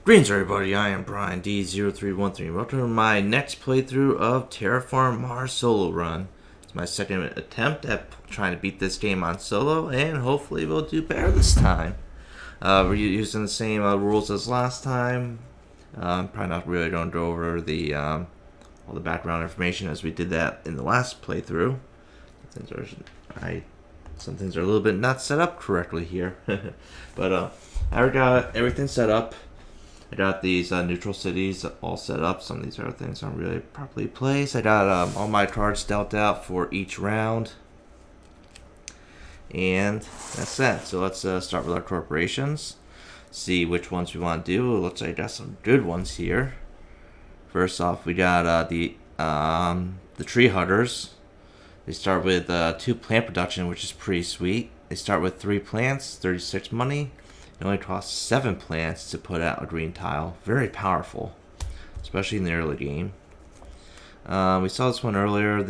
Greetings everybody, I am Brian D0313. Welcome to my next playthrough of Terraform Mars Solo Run. It's my second attempt at trying to beat this game on solo, and hopefully we'll do better this time. We're using the same rules as last time. Probably not really going to go over the all the background information as we did that in the last playthrough. Some things are a little bit not set up correctly here. But I got everything set up. I got these neutral cities all set up. Some of these other things aren't really properly placed. I got all my cards dealt out for each round. And that's that. So let's start with our corporations. See which ones we want to do. It looks like I got some good ones here. First off, we got the tree hunters. They start with 2 plant production, which is pretty sweet. They start with 3 plants, 36 money. It only costs 7 plants to put out a green tile. Very powerful, especially in the early game. We saw this one earlier.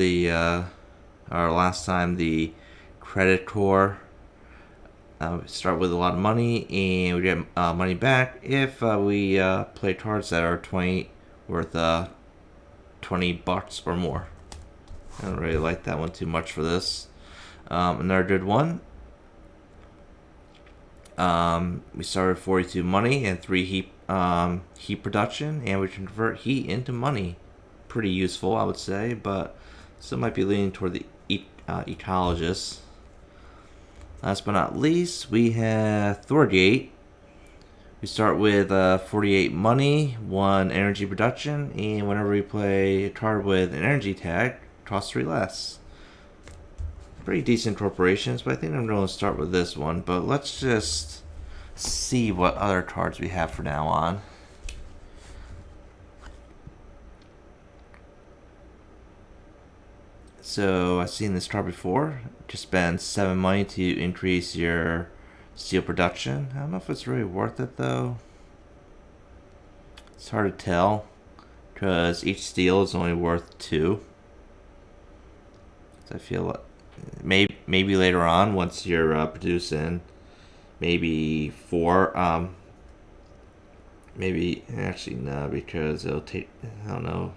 Our last time, the credit core. We start with a lot of money, and we get money back if we play cards that are worth $20 or more. I don't really like that one too much for this. Another good one. We started with 42 money and 3 heat production, and we can convert heat into money. Pretty useful, I would say, but still might be leaning toward the ecologists. Last but not least, we have Thor Gate. We start with 48 money, 1 energy production, and whenever we play a card with an energy tag, it costs 3 less. Pretty decent corporations, but I think I'm going to start with this one. But let's just see what other cards we have for now on. So I've seen this card before. Just spend 7 money to increase your steel production. I don't know if it's really worth it though. It's hard to tell because each steel is only worth 2. So I feel like maybe later on, once you're producing maybe 4, maybe actually no, because it'll take, I don't know.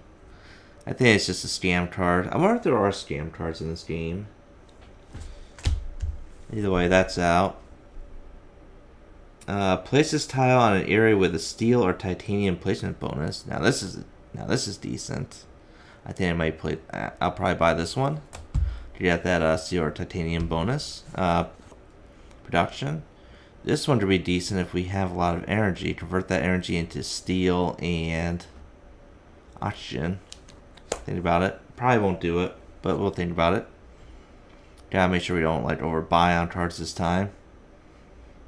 I think it's just a scam card. I wonder if there are scam cards in this game. Either way, that's out. Place this tile on an area with a steel or titanium placement bonus. Now this is decent. I think I might play. I'll probably buy this one. You get that steel or titanium bonus production. This one could be decent if we have a lot of energy. Convert that energy into steel and oxygen. Think about it. Probably won't do it, but we'll think about it. Gotta make sure we don't overbuy on cards this time.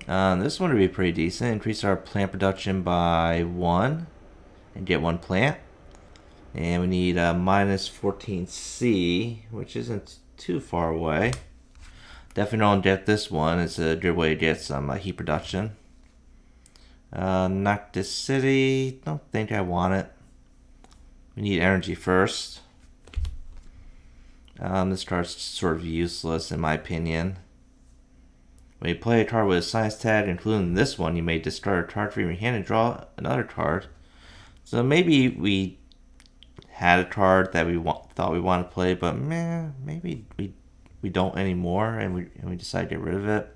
This one would be pretty decent. Increase our plant production by 1 and get 1 plant. And we need minus 14C, which isn't too far away. Definitely don't get this one. It's a good way to get some heat production. Knock this city. Don't think I want it. We need energy first. This card's sort of useless in my opinion. When you play a card with a science tag, including this one, you may discard a card from your hand and draw another card. So maybe we had a card that we thought we wanted to play, but maybe we don't anymore, and we decide to get rid of it.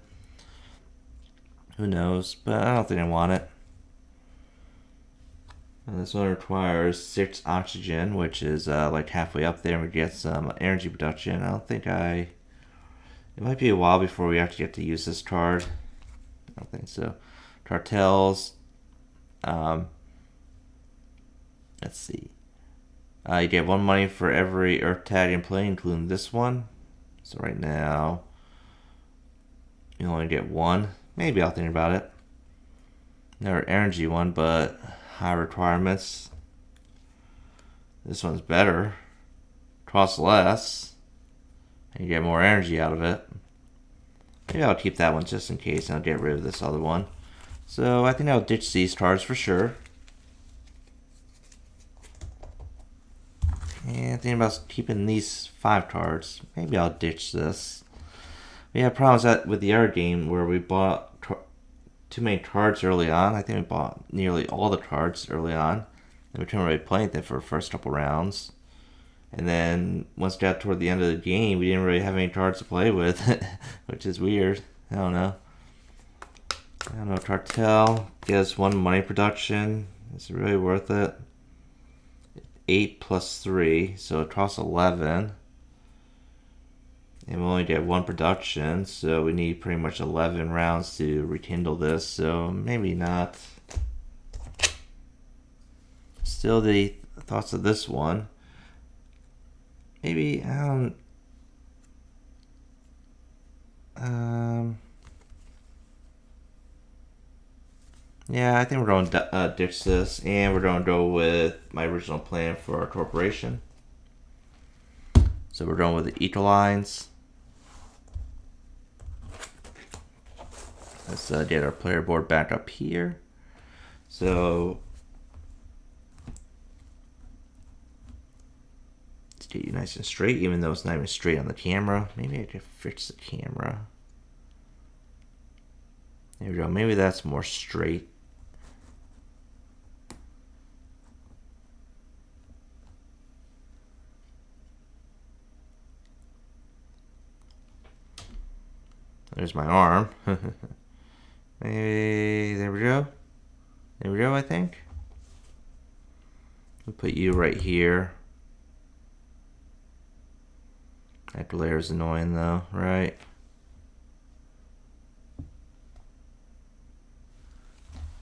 Who knows? But I don't think I want it. And this one requires 6 oxygen, which is like halfway up there, and we get some energy production. I don't think it might be a while before we actually get to use this card. I don't think so. Cartels. Let's see. You get 1 money for every Earth tag in play, including this one. So right now, you only get 1. Maybe I'll think about it. Another energy one, but high requirements. This one's better. Costs less. And you get more energy out of it. Maybe I'll keep that one just in case, and I'll get rid of this other one. So I think I'll ditch these cards for sure. And thinking about keeping these 5 cards. Maybe I'll ditch this. We had problems with the other game where we bought too many cards early on. I think we bought nearly all the cards early on. And we couldn't really play anything for the first couple rounds. And then once we got toward the end of the game, we didn't really have any cards to play with, which is weird. I don't know. Cartel gives 1 money production. Is it really worth it? 8 plus 3, so it costs 11. And we only get 1 production, so we need pretty much 11 rounds to rekindle this, so maybe not. Still the thoughts of this one. Maybe, yeah, I think we're going to ditch this, and we're going to go with my original plan for our corporation. So we're going with the Ecolines. Let's get our player board back up here. So let's get you nice and straight, even though it's not even straight on the camera. Maybe I could fix the camera. There we go. Maybe that's more straight. There's my arm. Maybe, there we go. There we go, I think. We'll put you right here. That glare is annoying though, right?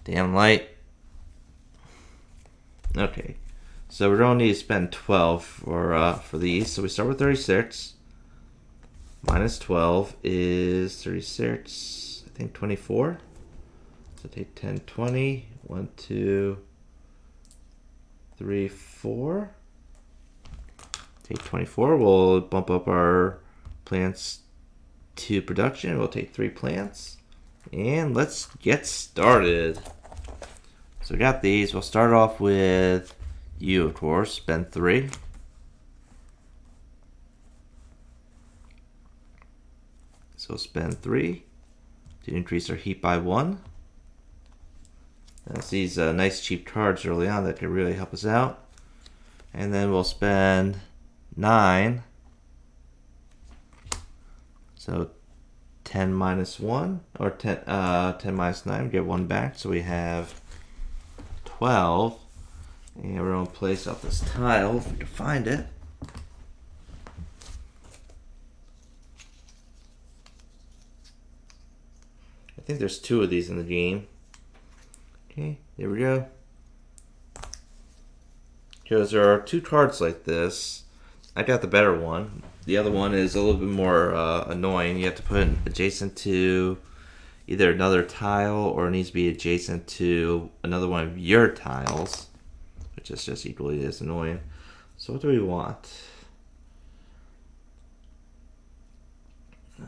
Damn light. Okay. So we're going to need to spend 12 for these. So we start with 36. Minus 12 is 36, I think 24. So take 10, 20. 1, 2, 3, 4. Take 24. We'll bump up our plants to production. We'll take 3 plants. And let's get started. So we got these. We'll start off with you, of course. Spend 3. So spend 3 to increase our heat by 1. That's these nice cheap cards early on that could really help us out. And then we'll spend 9. So 10 minus 1, or 10 minus 9, we get 1 back. So we have 12. And we're going to place up this tile if we can find it. I think there's 2 of these in the game. Okay, there we go. Because there are 2 cards like this. I got the better one. The other one is a little bit more annoying. You have to put it adjacent to either another tile, or it needs to be adjacent to another one of your tiles, which is just equally as annoying. So what do we want?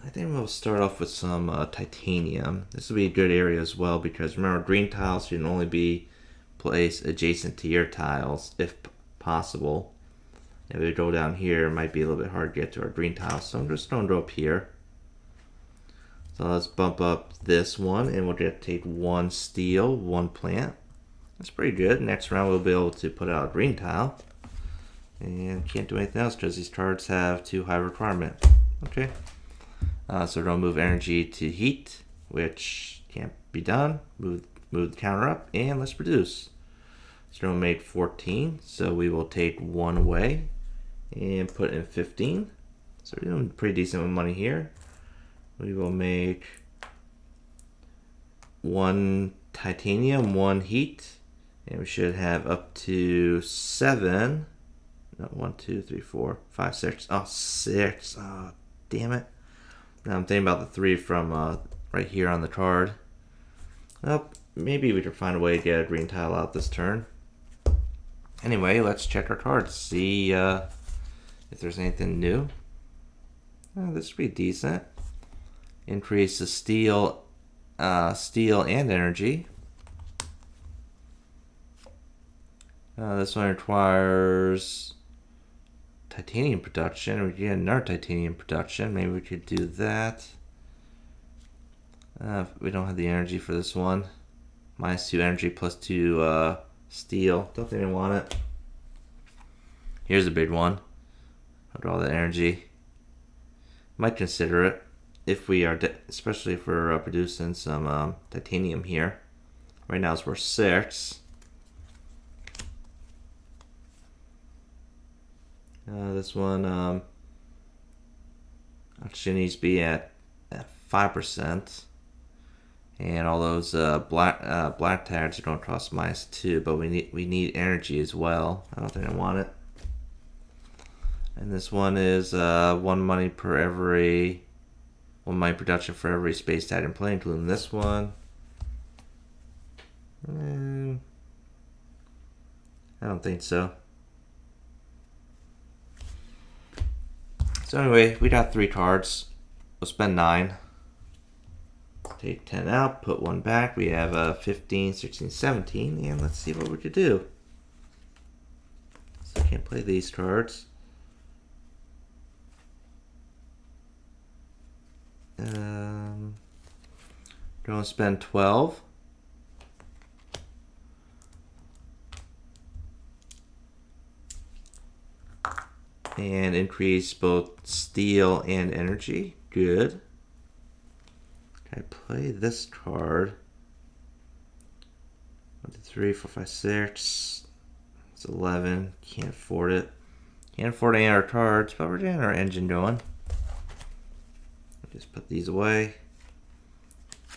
I think we'll start off with some titanium. This will be a good area as well, because remember, green tiles should only be placed adjacent to your tiles if possible. If we go down here, it might be a little bit hard to get to our green tiles, so I'm just going to go up here. So let's bump up this one, and we'll get to take 1 steel, 1 plant. That's pretty good. Next round we'll be able to put out a green tile. And can't do anything else because these cards have too high requirement. Okay. So we're going to move energy to heat, which can't be done. Move the counter up, and let's produce. So we're going to make 14, so we will take 1 away and put in 15. So we're doing pretty decent with money here. We will make 1 titanium, 1 heat, and we should have up to 7. No, 1, 2, 3, 4, 5, 6. Oh, 6. Oh, damn it. Now I'm thinking about the 3 from right here on the card. Well, maybe we can find a way to get a green tile out this turn. Anyway, let's check our cards. See if there's anything new. Oh, this should be decent. Increase the steel and energy. This one requires titanium production. We get another titanium production. Maybe we could do that. We don't have the energy for this one. -2 energy, +2 steel. Don't think I want it. Here's a big one. I'll draw the energy. Might consider it if we are, especially if we're producing some titanium here. Right now it's worth 6. This one actually needs to be at 5%. And all those black tags are going to cost -2, but we need energy as well. I don't think I want it. And this one is 1 money production for every space tag in play, including this one. I don't think so. So anyway, we got 3 cards. We'll spend 9. Take 10 out, put 1 back. We have 15, 16, 17, and let's see what we could do. So I can't play these cards. Going to spend 12. And increase both steel and energy. Good. Can I play this card? 1, 2, 3, 4, 5, 6. It's 11. Can't afford it. Can't afford any other cards, but we're getting our engine going. Just put these away.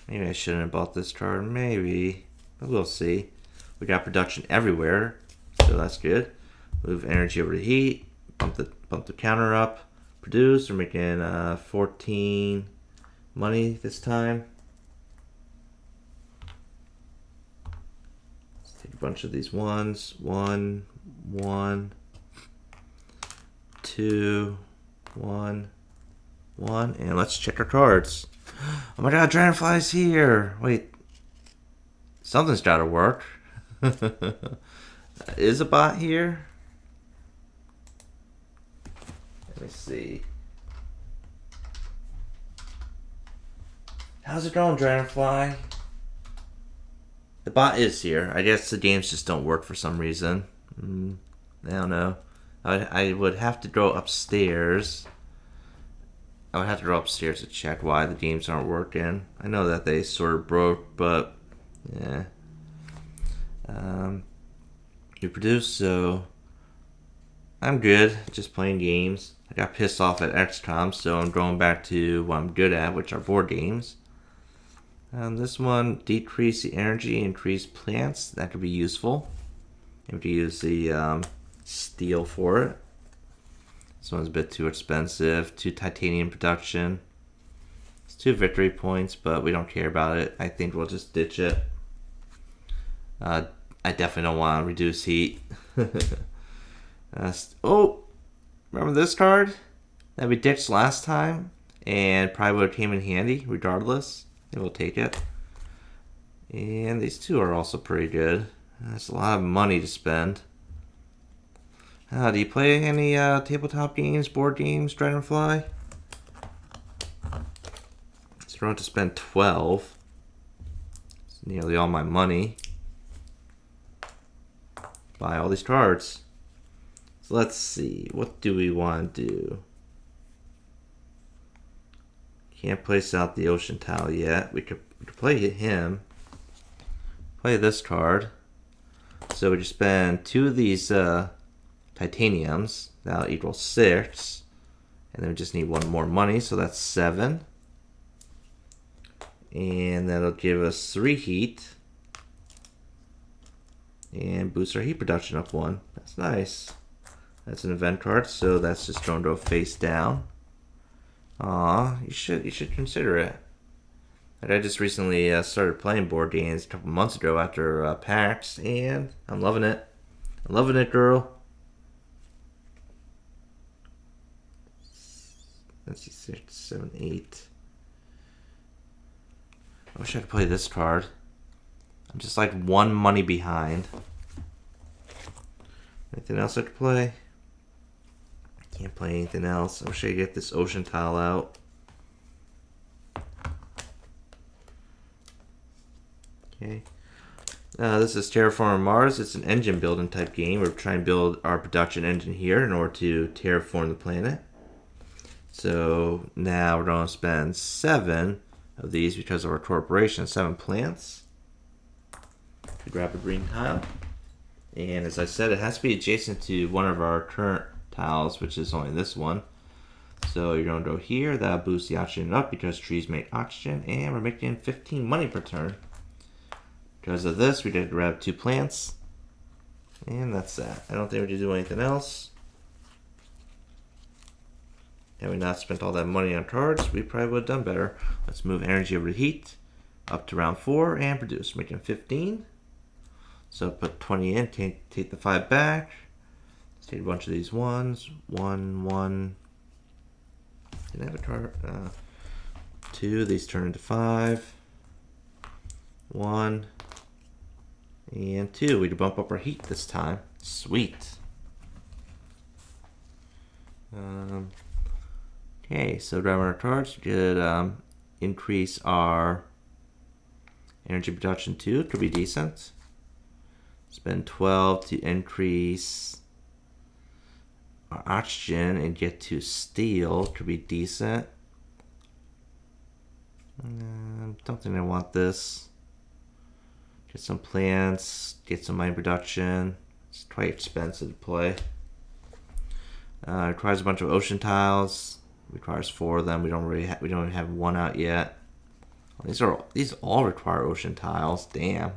Maybe I shouldn't have bought this card. Maybe. But we'll see. We got production everywhere, so that's good. Move energy over to heat. Bump the counter up. Produce. We're making 14 money this time. Let's take a bunch of these ones. 1, 1, 2, 1, 1, and let's check our cards. Oh my god, Dragonfly's here! Wait, something's gotta work. Is a bot here? Let me see. How's it going, Dragonfly? The bot is here. I guess the games just don't work for some reason. I don't know. I would have to go upstairs. I would have to go upstairs to check why the games aren't working. I know that they sort of broke, but yeah. We produced, so I'm good. Just playing games. I got pissed off at XCOM, so I'm going back to what I'm good at, which are board games. This one, decrease the energy, increase plants. That could be useful. We could use the steel for it. This one's a bit too expensive. 2 titanium production. It's 2 victory points, but we don't care about it. I think we'll just ditch it. I definitely don't want to reduce heat. Oh, remember this card that we ditched last time? And probably would have came in handy regardless. And we'll take it. And these 2 are also pretty good. That's a lot of money to spend. Do you play any tabletop games, board games, Dragonfly? So we're going to spend 12. It's nearly all my money. Buy all these cards. So let's see. What do we want to do? Can't place out the ocean tile yet. We could play him. Play this card. So we just spend 2 of these titaniums. That'll equal 6. And then we just need 1 more money, so that's 7. And that'll give us 3 heat. And boost our heat production up 1. That's nice. That's an event card, so that's just going to go face down. Aw, you should consider it. Like I just recently started playing board games a couple months ago after PAX, and I'm loving it. I'm loving it, girl. Let's see, 6, 7, 8. I wish I could play this card. I'm just like 1 money behind. Anything else I could play? Can't play anything else. I wish I could get this ocean tile out. Okay. This is Terraforming Mars. It's an engine building type game. We're trying to build our production engine here in order to terraform the planet. So now we're going to spend 7 of these because of our corporation, 7 plants. To grab a green tile. And as I said, it has to be adjacent to one of our current tiles, which is only this one. So you're going to go here. That'll boost the oxygen up because trees make oxygen. And we're making 15 money per turn. Because of this, we did grab 2 plants. And that's that. I don't think we did do anything else. Had we not spent all that money on cards, we probably would have done better. Let's move energy over to heat. Up to round 4 and produce. Making 15. So put 20 in, take the 5 back. Let's take a bunch of these ones. 1, 1. Didn't have a card. 2. These turn into 5. 1. And 2. We bump up our heat this time. Sweet. Okay, so grabbing our cards, we could increase our energy production 2. Could be decent. Spend 12 to increase our oxygen and get to steel. Could be decent. Don't think I want this. Get some plants. Get some mine production. It's quite expensive to play. Requires a bunch of ocean tiles. Requires 4 of them. We don't even have 1 out yet. These all require ocean tiles. Damn.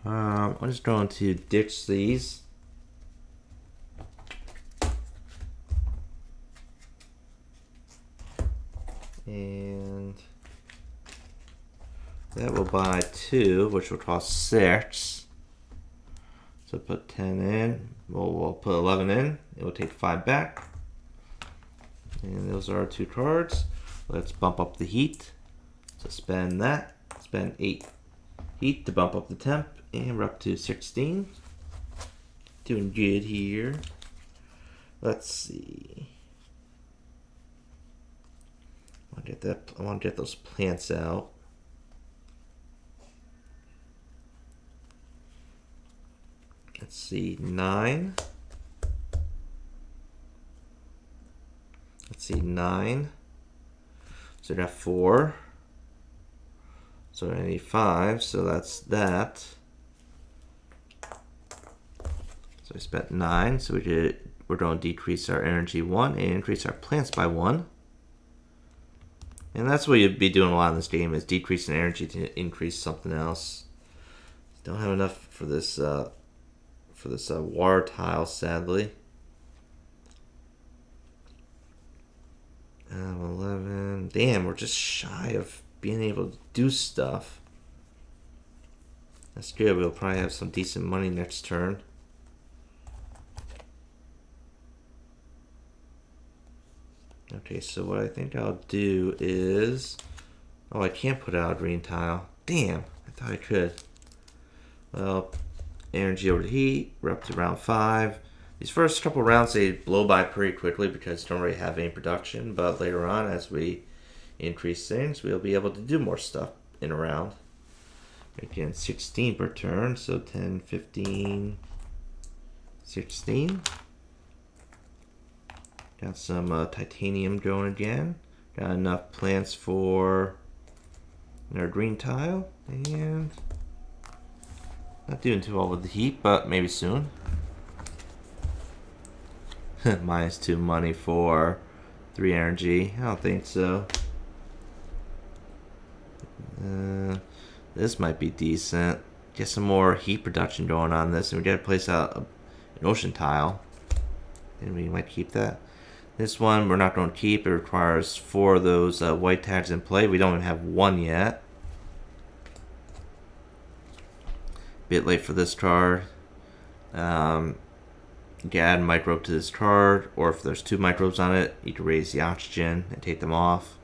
I'm just going to ditch these. And that will buy 2, which will cost 6. So put 10 in. We'll put 11 in. It will take 5 back. And those are our 2 cards. Let's bump up the heat. So spend that. Spend 8 heat to bump up the temp. And we're up to 16. Doing good here. Let's see. I want to get those plants out. Let's see, 9. Let's see, 9. So I got 4. So I need 5. So that's that. So I spent 9. So we're going to decrease our energy 1 and increase our plants by 1. And that's what you'd be doing a lot in this game, is decreasing energy to increase something else. Don't have enough for this water tile, sadly. 11. Damn, we're just shy of being able to do stuff. That's good. We'll probably have some decent money next turn. Okay, so what I think I'll do is... Oh, I can't put out a green tile. Damn, I thought I could. Well, energy over to heat. We're up to round 5. These first couple rounds, they blow by pretty quickly because we don't really have any production. But later on, as we increase things, we'll be able to do more stuff in a round. Again, 16 per turn, so 10, 15, 16. Got some titanium going again. Got enough plants for our green tile. And not doing too well with the heat, but maybe soon. -2 money for 3 energy. I don't think so. This might be decent. Get some more heat production going on this. And we gotta place out an ocean tile. And we might keep that. This one we're not going to keep. It requires 4 of those white tags in play. We don't even have 1 yet. Bit late for this card. You can add a microbe to this card, or if there's 2 microbes on it, you can raise the oxygen and take them off.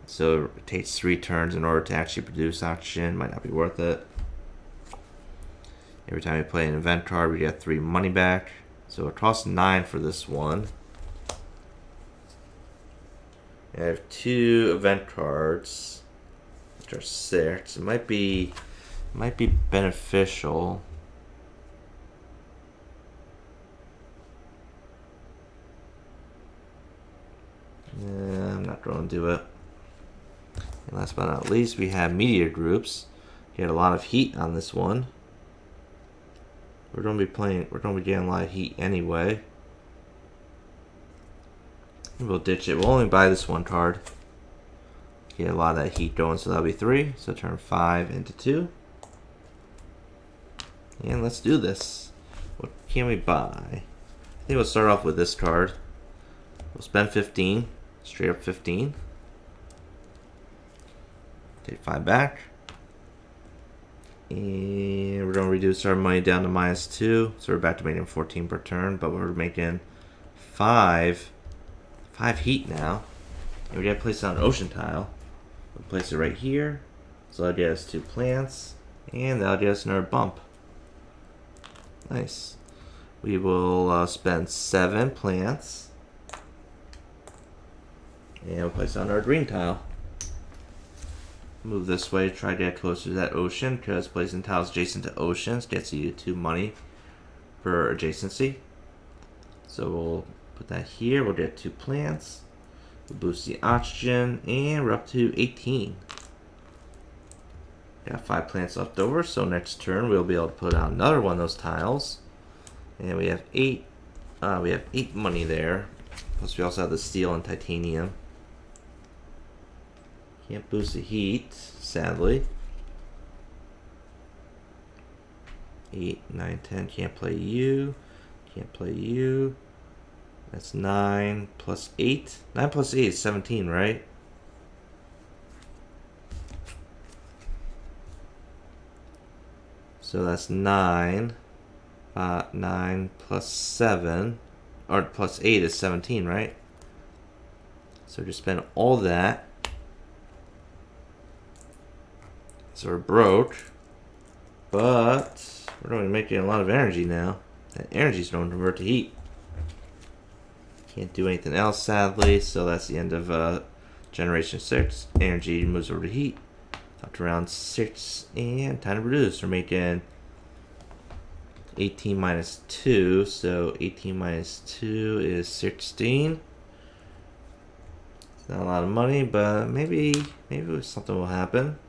So it takes 3 turns in order to actually produce oxygen. Might not be worth it. Every time we play an event card, we get 3 money back. So it costs 9 for this one. I have 2 event cards, which are 6. It might be beneficial. Yeah, I'm not going to do it. And last but not least, we have meteor groups. Get a lot of heat on this one. We're going to be getting a lot of heat anyway. We'll ditch it. We'll only buy this 1 card. Get a lot of that heat going, so that'll be 3. So turn 5 into 2. And let's do this. What can we buy? I think we'll start off with this card. We'll spend 15. Straight up 15. Take 5 back. And we're going to reduce our money down to -2. So we're back to making 14 per turn. But we're making 5 heat now. And we got to place it on an ocean tile. We'll place it right here. So that'll get us 2 plants. And that'll get us another bump. Nice. We will spend 7 plants. And we'll place it on our green tile. Move this way, try to get closer to that ocean, because placing tiles adjacent to oceans gets you 2 money per adjacency. So we'll put that here. We'll get 2 plants. We'll boost the oxygen, and we're up to 18. Got 5 plants left over, so next turn we'll be able to put out another one of those tiles. And we have 8. We have 8 money there. Plus we also have the steel and titanium. Can't boost the heat, sadly. 8, 9, 10. Can't play you. Can't play you. That's 9 plus 8. 9 plus 8 is 17, right? So that's 9. 9 plus 7. Or plus 8 is 17, right? So just spend all that. So we're broke. But we're going to be making a lot of energy now. That energy is going to convert to heat. Can't do anything else, sadly. So that's the end of Generation 6. Energy moves over to heat. Up to round 6. And time to reduce. We're making 18 minus 2. So 18 minus 2 is 16. It's not a lot of money, but maybe something will happen.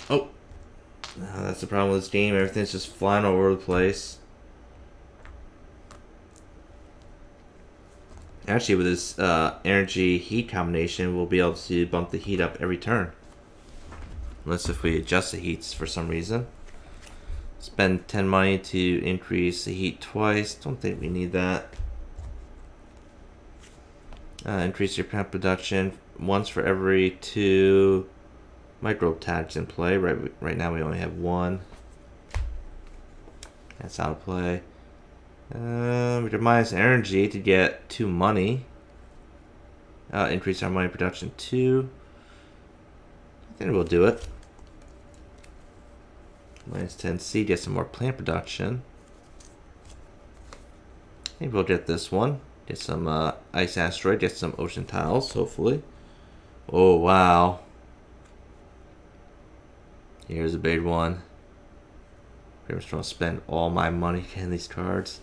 Oh, that's the problem with this game. Everything's just flying all over the place. Actually, with this energy heat combination, we'll be able to bump the heat up every turn. Unless if we adjust the heats for some reason. Spend 10 money to increase the heat twice. Don't think we need that. Increase your plant production once for every 2 microbe tags in play. Right now we only have 1. That's out of play. We can minus energy to get 2 money. Increase our money production 2. I think we'll do it. Minus 10C, get some more plant production. I think we'll get this one. Get some ice asteroid, get some ocean tiles, hopefully. Oh, wow. Here's a big one. Pretty much going to spend all my money getting these cards.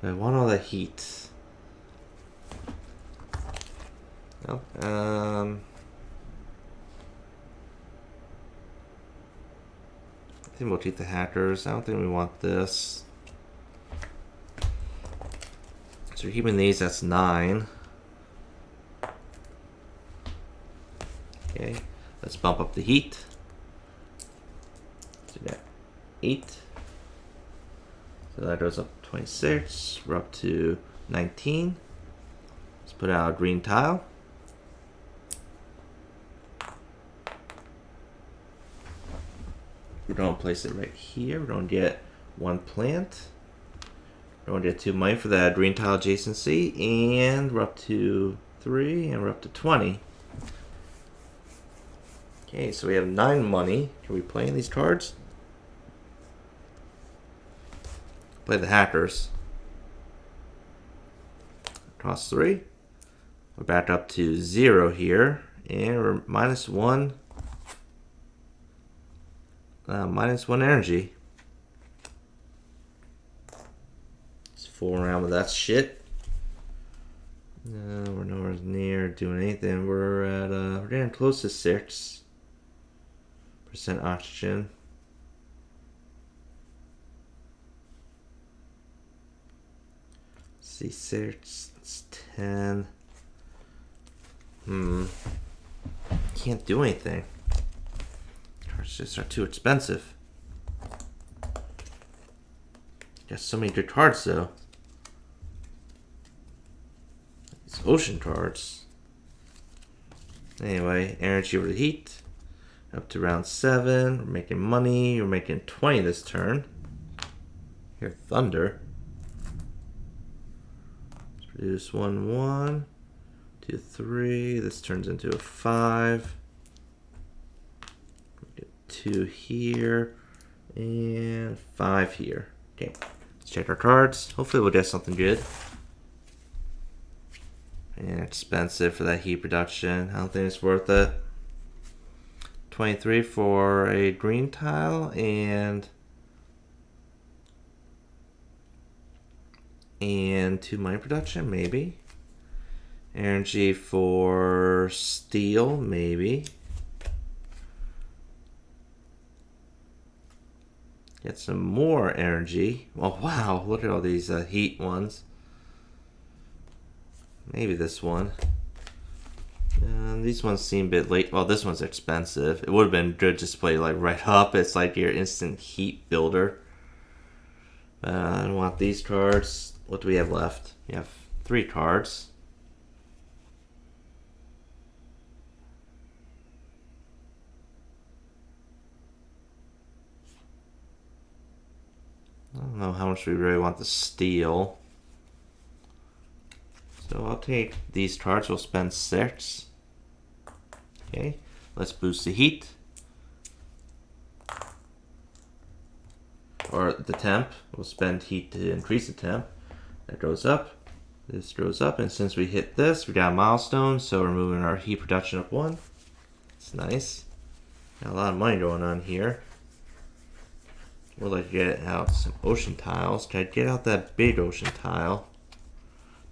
But I want all the heat. Well, I think we'll keep the hackers. I don't think we want this. So we're keeping these. That's 9. Okay, let's bump up the heat. So we got 8. So that goes up to 26. We're up to 19. Let's put out a green tile. We're going to place it right here. We're going to get 1 plant. We're going to get 2 money for that green tile adjacency. And we're up to 3. And we're up to 20. Okay, so we have 9 money. Can we play in these cards? Play the hackers. Cost 3. We're back up to 0 here. And we're -1. -1 energy. Let's fool around with that shit. No, we're nowhere near doing anything. We're at we're getting close to 6% oxygen. See, 6, it's 10. Can't do anything. Cards just are too expensive. Got so many good cards though. These ocean cards. Anyway, energy over the heat. Up to round 7. We're making money. We're making 20 this turn. Hear thunder. Let's produce 1, 1, 2, 3. This turns into a 5. Get 2 here. And 5 here. Okay. Let's check our cards. Hopefully we'll get something good. And expensive for that heat production. I don't think it's worth it. 23 for a green tile and 2 money production, maybe. Energy for steel, maybe. Get some more energy. Oh wow, look at all these heat ones. Maybe this one. These ones seem a bit late. Well, this one's expensive. It would have been good just to play like right up. It's like your instant heat builder. I don't want these cards. What do we have left? We have 3 cards. I don't know how much we really want to steal. So I'll take these cards. We'll spend 6. Okay, let's boost the heat. Or the temp. We'll spend heat to increase the temp. That goes up. This goes up. And since we hit this, we got a milestone. So we're moving our heat production up 1. It's nice. Got a lot of money going on here. We'll like get out some ocean tiles. Can I get out that big ocean tile?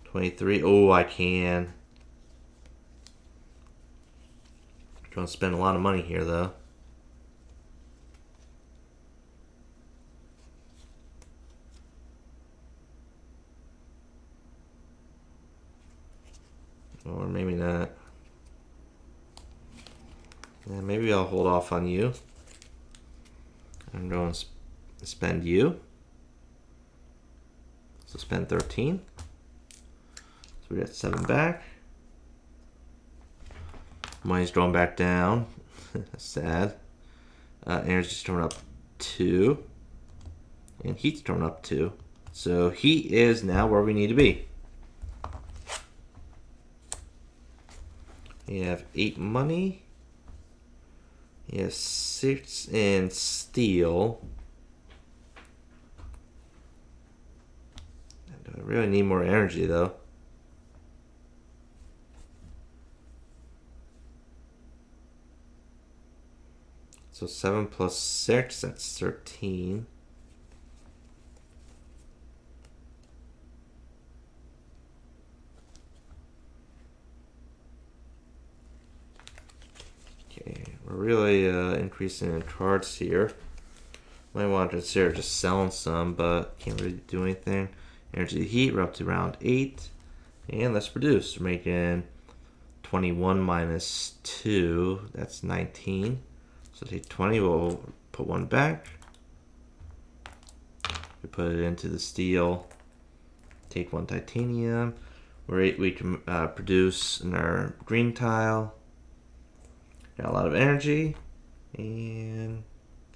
23. Oh, I can. Gonna spend a lot of money here though. Or maybe not. Yeah, maybe I'll hold off on you. I'm going to spend you. So spend 13. So we got 7 back. Money's going back down. Sad. Energy's going up 2. And heat's going up 2. So heat is now where we need to be. We have 8 money. We have 6 in steel. I really need more energy though. So 7 plus 6, that's 13. Okay, we're really increasing in cards here. Might want to consider just selling some, but can't really do anything. Energy to heat, we're up to round 8. And let's produce. We're making 21 minus 2, that's 19. So take 20, we'll put 1 back. We put it into the steel. Take 1 titanium. We can produce in our green tile. Got a lot of energy. And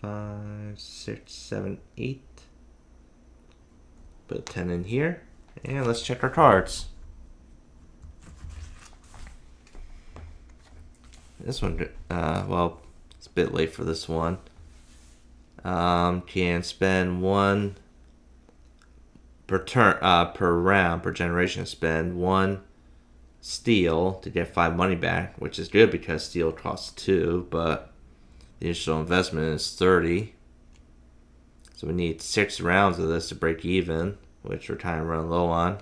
5, 6, 7, 8. Put 10 in here. And let's check our cards. This one, well, it's a bit late for this one. Can spend 1 per round per generation. Spend 1 steel to get 5 money back, which is good because steel costs 2, but the initial investment is 30. So we need 6 rounds of this to break even, which we're kind of running low on.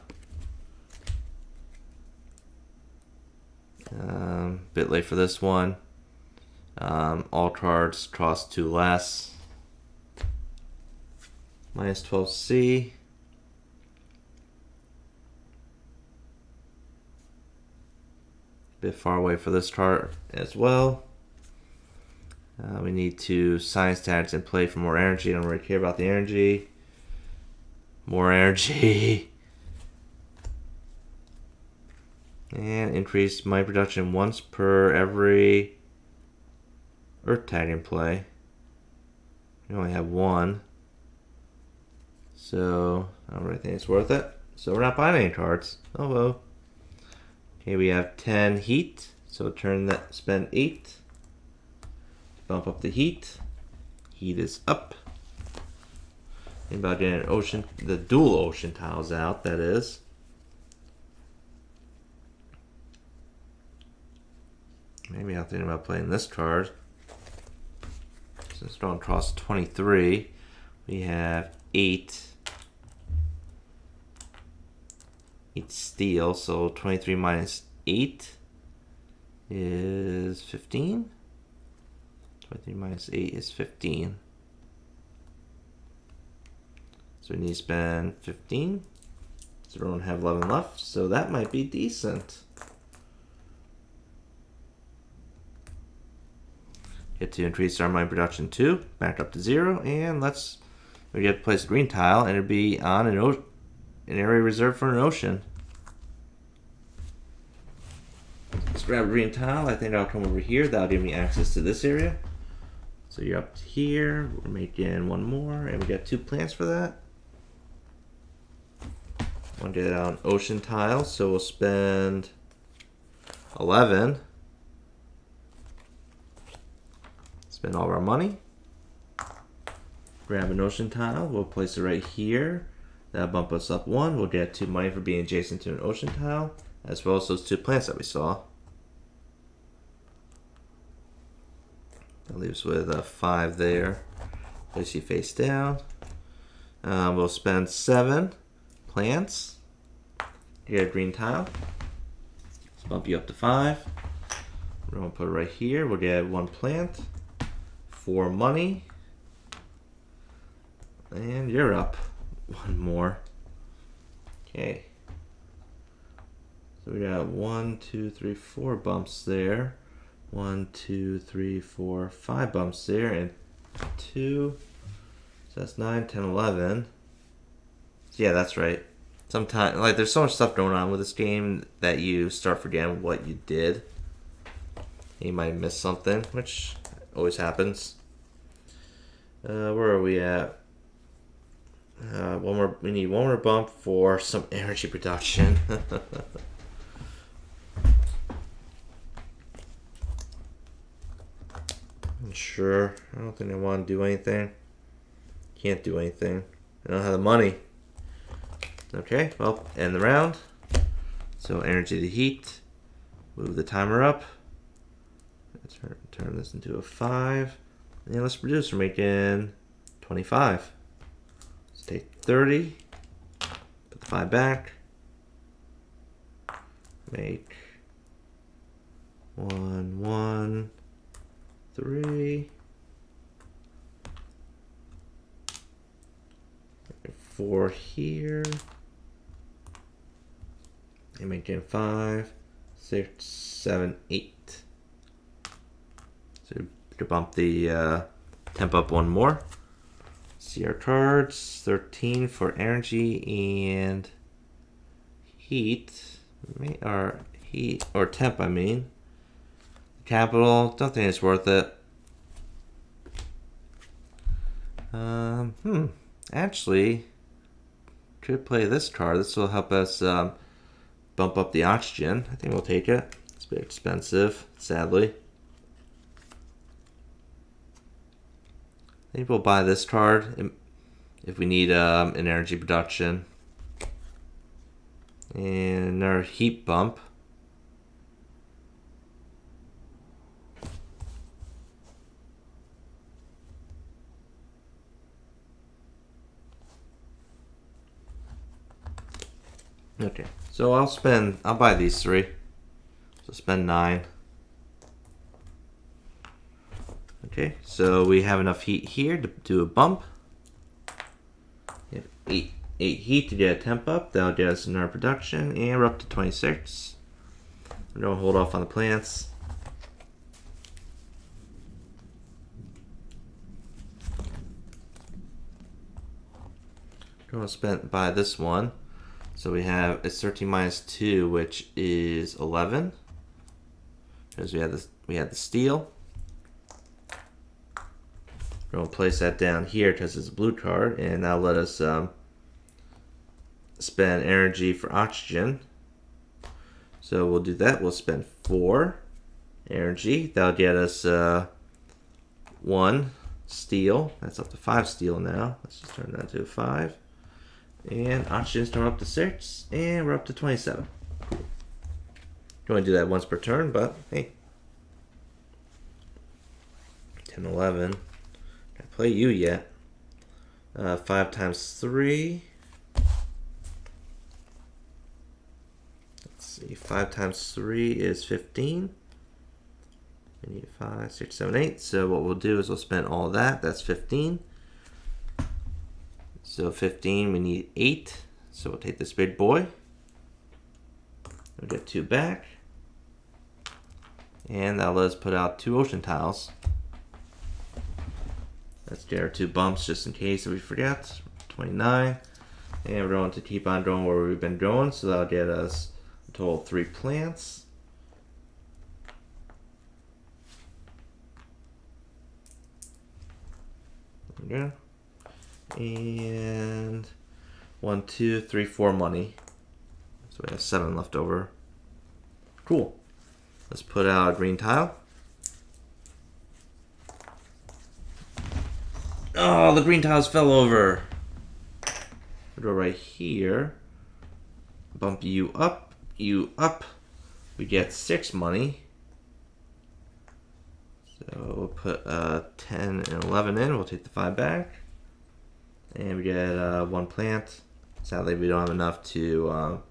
Bit late for this one. All cards cost 2 less. Minus 12C. Bit far away for this card as well. We need to science tags in play for more energy. I don't really care about the energy. More energy. And increase my production once per every earth tag in play. We only have 1. So I don't really think it's worth it. So we're not buying any cards. Oh well. Okay, we have 10 heat. So spend 8. Bump up the heat. Heat is up. Think about getting the dual ocean tiles out, that is. Maybe I'm thinking about playing this card. Since it don't cost 23, we have 8 steel, so 23 minus 8 is 15. 23 minus 8 is 15. So we need to spend 15. So we don't have 11 left, so that might be decent. Get to increase our mine production 2, back up to 0, and we get to place a green tile, and it'll be on an area reserved for an ocean. Let's grab a green tile. I think I'll come over here. That'll give me access to this area. So you're up to here. We're making 1 more, and we got 2 plants for that. I'll get out an ocean tile, so we'll spend 11. Spend all of our money. Grab an ocean tile. We'll place it right here. That'll bump us up 1. We'll get 2 money for being adjacent to an ocean tile, as well as those 2 plants that we saw. That leaves with a 5 there. Place you face down. We'll spend 7 plants. You get a green tile. Let's bump you up to 5. We're going to put it right here. We'll get 1 plant. 4 money. And you're up. 1 more. Okay. So we got 1, 2, 3, 4 bumps there. 1, 2, 3, 4, 5 bumps there, and 2. So that's 9, 10, 11. So yeah, that's right. Sometimes, there's so much stuff going on with this game that you start forgetting what you did. You might miss something, which always happens. Where are we at? We need 1 more bump for some energy production. Sure, I don't think I want to do anything. Can't do anything. I don't have the money. Okay, well, end the round. So energy to heat. Move the timer up. Turn this into a 5. And let's produce. We're making 25. Let's take 30. Put the 5 back. Make 1, 1, 3. 4 here. And making 5, 6, 7, 8. So we could bump the temp up 1 more. See our cards. 13 for energy and heat. Or temp, I mean. Capital, don't think it's worth it. Actually, could play this card. This will help us bump up the oxygen. I think we'll take it. It's a bit expensive, sadly. I think we'll buy this card if we need an energy production. And another heat bump. Okay, so I'll buy these 3. So spend 9. Okay, so we have enough heat here to do a bump. We have 8 heat to get a temp up. That'll get us in our production, and we're up to 26. We're gonna hold off on the plants. We're gonna buy this one. So we have it's 13 minus 2, which is 11. Because we had the steel. We're gonna place that down here because it's a blue card, and that'll let us spend energy for oxygen. So we'll do that. We'll spend 4 energy. That'll get us 1 steel. That's up to 5 steel now. Let's just turn that to 5. And oxygen's turned up to 6, and we're up to 27. Cool. You only do that once per turn, but hey. 10, 11. Can't play you yet. 5 times 3. Let's see. 5 times 3 is 15. We need 5, 6, 7, 8. So what we'll do is we'll spend all that. That's 15. So 15, we need 8. So we'll take this big boy. We'll get 2 back. And that'll let us put out 2 ocean tiles. Let's get our 2 bumps just in case if we forget. 29. And we're going to keep on going where we've been going. So that'll get us a total of 3 plants. There we go. And 1, 2, 3, 4 money. So we have 7 left over. Cool. Let's put out a green tile. Oh, the green tiles fell over. We'll go right here. Bump you up, you up. We get 6 money. So we'll put 10 and 11 in. We'll take the 5 back. And we get 1 plant. Sadly, we don't have enough to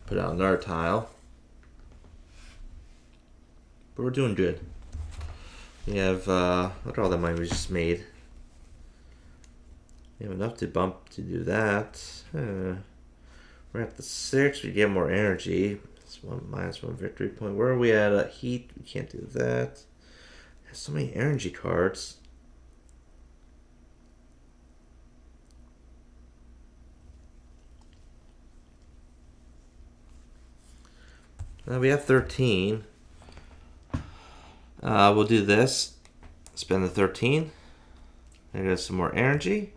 put out another tile. But we're doing good. We have, look at all that money we just made. We have enough to bump to do that. We're at the 6. We get more energy. It's 1 minus 1 victory point. Where are we at? Heat. We can't do that. There's so many energy cards. We have 13. We'll do this. Spend the 13. And get some more energy.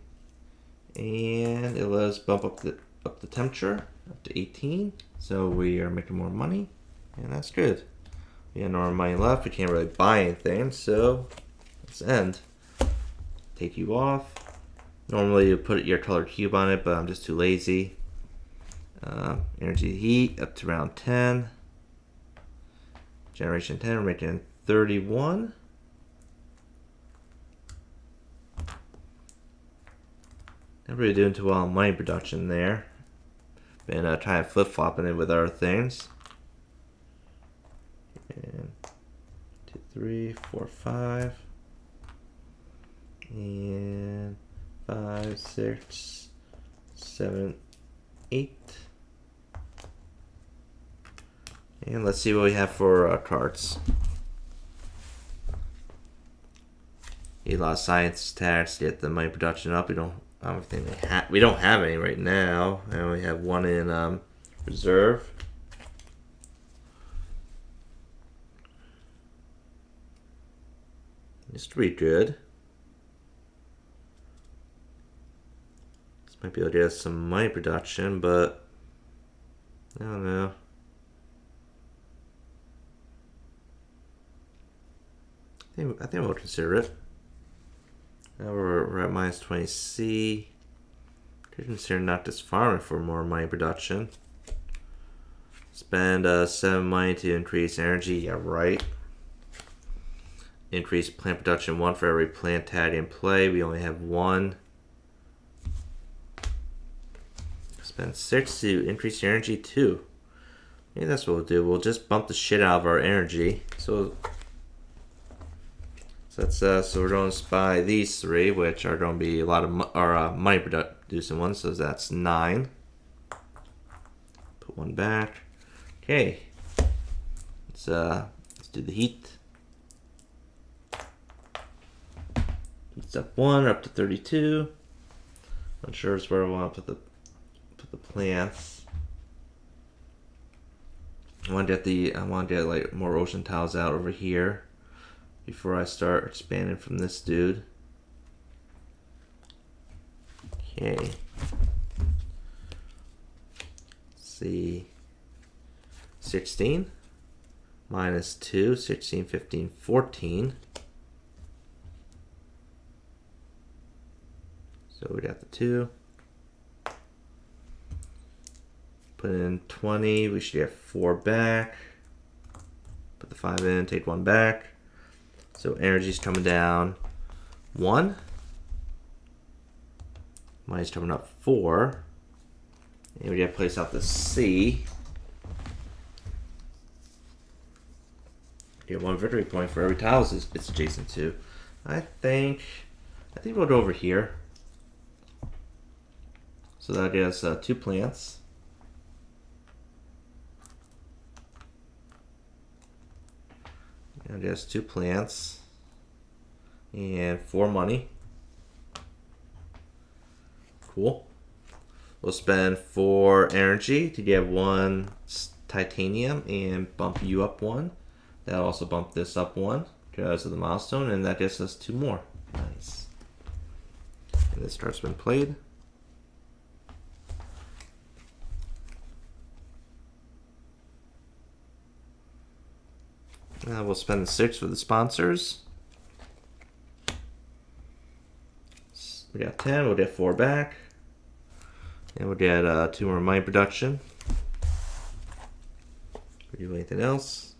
And it lets us bump up the temperature up to 18. So we are making more money. And that's good. We have no more money left. We can't really buy anything. So let's end. Take you off. Normally you put your colored cube on it, but I'm just too lazy. Energy heat up to round 10. Generation 10, we're making 31. Not really doing too well on money production there. Been trying to flip-flopping it with other things. And 2, 3, 4, 5. And 5, 6, 7, 8. And let's see what we have for cards. A lot of science tax to get the money production up. I don't think we don't have any right now. I only have 1 in reserve. It's pretty good. This might be able to get us some money production, but I don't know. I think we'll consider it. Now we're at minus 20C. Could consider not just farming for more money production. Spend 7 money to increase energy. Yeah, right. Increase plant production 1 for every plant tag in play. We only have 1. Spend 6 to increase your energy 2. Maybe that's what we'll do. We'll just bump the shit out of our energy. So that's so we're going to buy these 3, which are going to be a lot of money producing ones. So that's 9. Put 1 back. Okay. Let's do the heat. Heat's up 1, up to 32. Not sure it's where I want to put the plants. I want to get like more ocean tiles out over here before I start expanding from this dude. Okay. Let's see. 16 minus 2, 16, 15, 14. So we got the 2. Put in 20, we should get 4 back. Put the 5 in, take 1 back. So energy's coming down 1. Money's coming up 4. And we gotta place out the C. Get 1 victory point for every tile it's adjacent to. I think we'll go over here. So that gets 2 plants. And just 2 plants. And 4 money. Cool. We'll spend 4 energy to get 1 titanium and bump you up 1. That'll also bump this up 1 because of the milestone, and that gets us 2 more. Nice. And this card's been played. We'll spend 6 for the sponsors. We got 10, we'll get 4 back. And we'll get 2 more money production. We do anything else?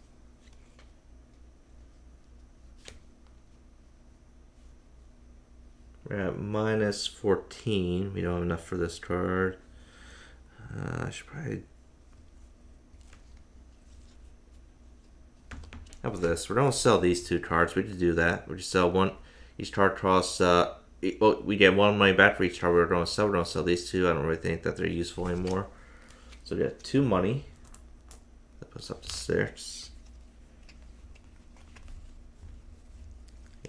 We're at minus 14. We don't have enough for this card. I should probably... How about this? We're going to sell these 2 cards. We could do that. We just sell 1. Each card costs... well, we get 1 money back for each card we're going to sell. We're going to sell these 2. I don't really think that they're useful anymore. So we got 2 money. That puts up to 6.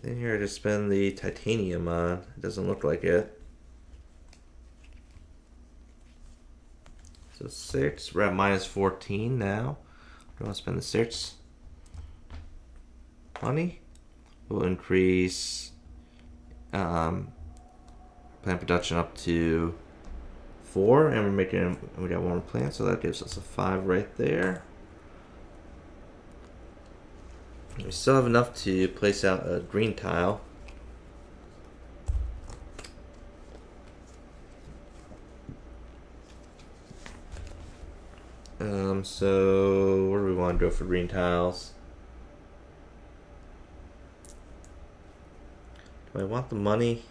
And here I just spend the titanium on. It doesn't look like it. So 6. We're at minus 14 now. We're going to spend the 6 money. We'll increase plant production up to 4, and we got 1 more plant, so that gives us a 5 right there. We still have enough to place out a green tile. So where do we want to go for green tiles? Do I want the money?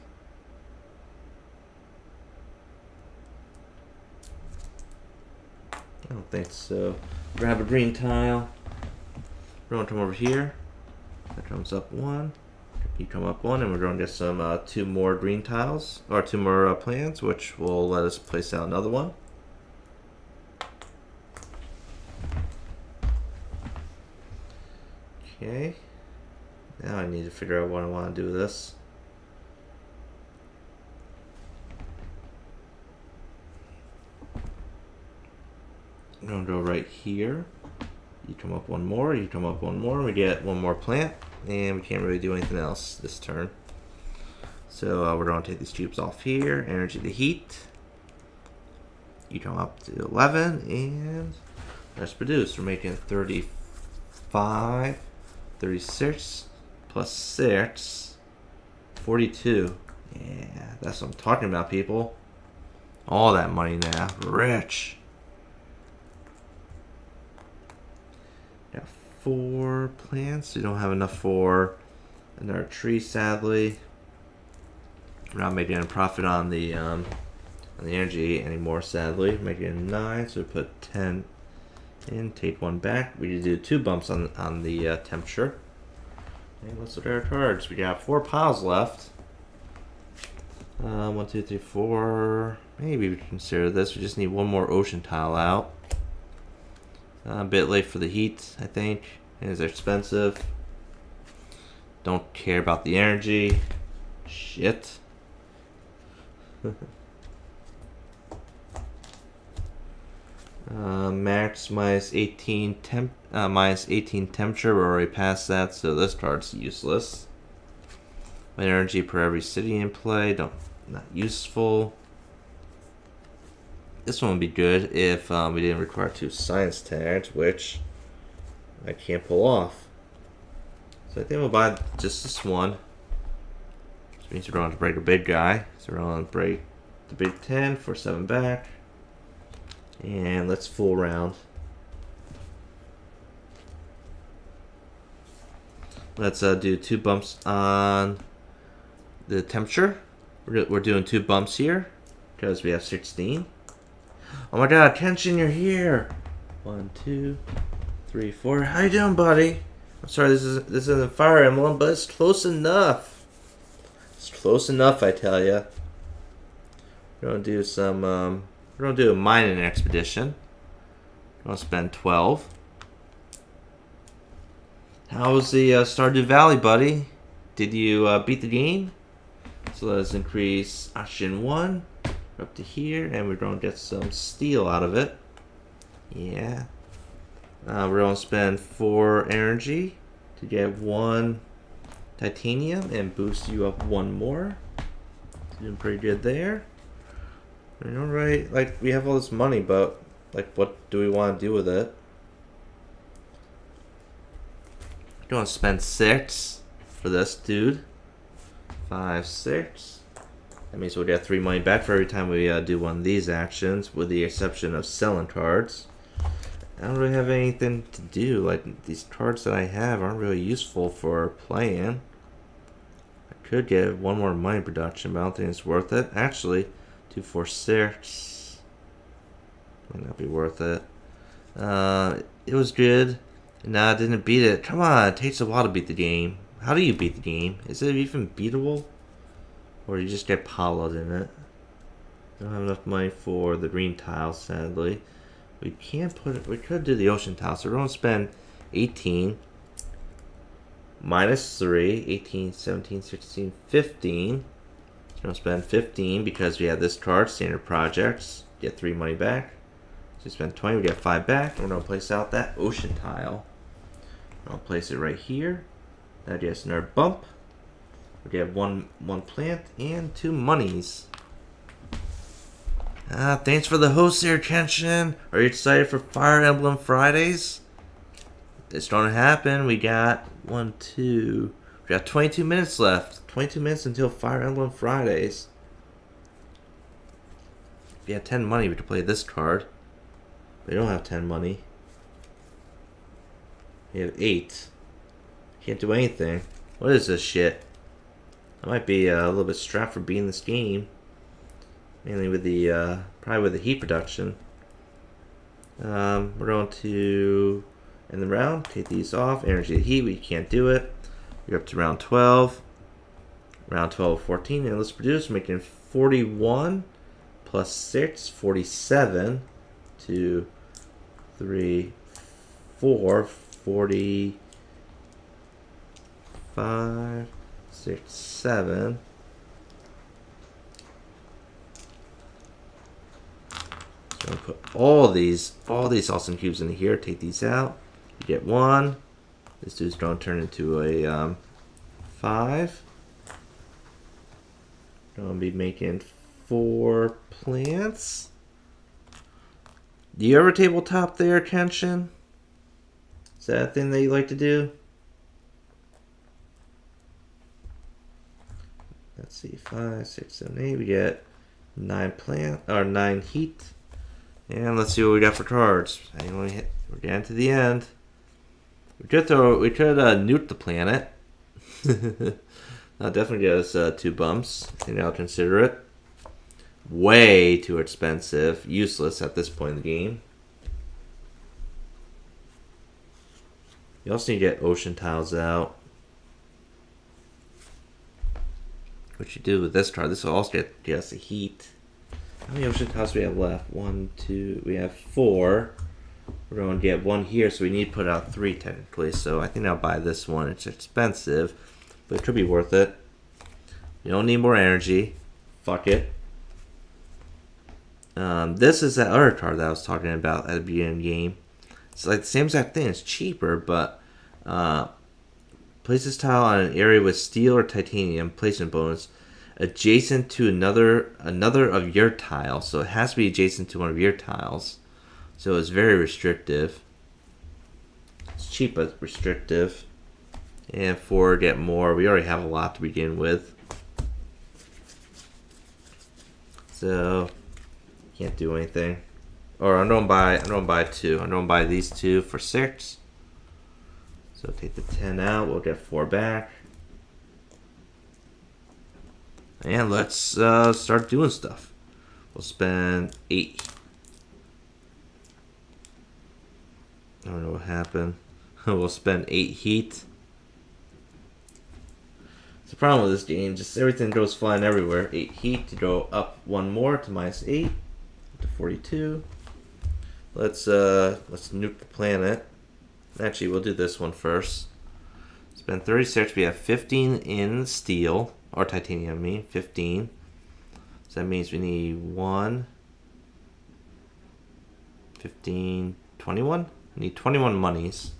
I don't think so. Grab a green tile. We're going to come over here. That comes up 1. You come up 1, and we're going to get some 2 more green tiles, or 2 more plants, which will let us place out another one. Okay. Now I need to figure out what I want to do with this. I'm going to go right here. You come up 1 more, you come up 1 more, we get 1 more plant, and we can't really do anything else this turn. So we're going to take these cubes off here, energy to heat. You come up to 11, and let's produce. We're making 35, 36, plus 6, 42. Yeah, that's what I'm talking about, people. All that money now, rich. Got 4 plants. We don't have enough for another tree, sadly. We're not making a profit on the energy anymore, sadly. Making it 9, so we put 10 in, take 1 back. We need to do 2 bumps on the temperature. And let's look at our cards. We got 4 piles left. 1, 2, 3, 4. Maybe we can consider this. We just need 1 more ocean tile out. A bit late for the heat, I think. It is expensive. Don't care about the energy. Shit. Max minus 18 minus 18 temperature. We're already past that, so this card's useless. Energy per every city in play. Not useful. This one would be good if we didn't require 2 science tags, which I can't pull off. So I think we'll buy just this one. Which means we're going to break a big guy. So we're going to break the big 10 for 7 back. And let's full round. Let's do 2 bumps on the temperature. We're doing 2 bumps here because we have 16. Oh my god, Kenshin, you're here! 1, 2, 3, 4. How you doing, buddy? I'm sorry, this isn't Fire Emblem, but it's close enough. It's close enough, I tell ya. We're gonna do some. We're gonna do a mining expedition. We're gonna spend 12. How was the Stardew Valley, buddy? Did you beat the game? So let's increase oxygen 1 up to here, and we're going to get some steel out of it. Yeah. We're going to spend 4 energy to get 1 titanium and boost you up 1 more. Doing pretty good there. Alright, like, we have all this money, but, like, what do we want to do with it? We're going to spend 6 for this dude. 5, 6. That means we'll get 3 money back for every time we do one of these actions, with the exception of selling cards. I don't really have anything to do. Like, these cards that I have aren't really useful for playing. I could get 1 more money production, but I don't think it's worth it. Actually, 2, 4, 6 might not be worth it. It was good. Nah, I didn't beat it. Come on, it takes a while to beat the game. How do you beat the game? Is it even beatable? Or you just get pallowed in it? Don't have enough money for the green tile, sadly. We can't put it. We could do the ocean tile, so we're going to spend 18 minus 3, 18, 17, 16, 15. So we're going to spend 15 because we have this card, standard projects. Get 3 money back. So we spend 20, we get 5 back. And we're going to place out that ocean tile. I'll place it right here. That gets another bump. We get one plant and 2 monies. Thanks for the host here, Kenshin. Are you excited for Fire Emblem Fridays? It's gonna happen. We got 1, 2. We got 22 minutes left. 22 minutes until Fire Emblem Fridays. If you had 10 money, we could play this card. We don't have 10 money. We have 8. Can't do anything. What is this shit? I might be a little bit strapped for beating this game. Mainly with the, probably with the heat production. We're going to end the round. Take these off. Energy to heat, we can't do it. We're up to round 12. Round 12, 14. And let's produce. We're making 41 plus 6, 47. 2, 3, 4, 45, 6, 7. So I'm gonna put all these awesome cubes in here. Take these out. You get 1. This dude's gonna turn into a 5. Gonna be making 4 plants. Do you ever tabletop there, Kenshin? Is that a thing that you like to do? Let's see, 5, 6, 7, 8. We get 9 heat. And let's see what we got for cards. We're getting to the end. We could nuke the planet. That'll definitely get us 2 bumps. I think I'll consider it. Way too expensive. Useless at this point in the game. You also need to get ocean tiles out. What you do with this card, this will also get us a heat. How many ocean tiles do we have left? 1, 2, we have 4. We're going to get 1 here, so we need to put out 3 technically. So I think I'll buy this one. It's expensive, but it could be worth it. You don't need more energy. Fuck it. This is that other card that I was talking about at the beginning of the game. It's like the same exact thing. It's cheaper, but place this tile on an area with steel or titanium placement bonus adjacent to another of your tiles. So it has to be adjacent to one of your tiles. So it's very restrictive. It's cheap but restrictive. And for get more, we already have a lot to begin with. So can't do anything. Or I'm gonna buy 2. I'm gonna buy these 2 for 6. So take the 10 out, we'll get 4 back. And let's start doing stuff. We'll spend 8. I don't know what happened. We'll spend 8 heat. It's the problem with this game, just everything goes flying everywhere. 8 heat to go up 1 more to -8 to 42. Let's nuke the planet. Actually, we'll do this one first. Spend 36. We have 15 in steel or titanium. I mean 15. So that means we need 1, 15, 21. We need 21 monies.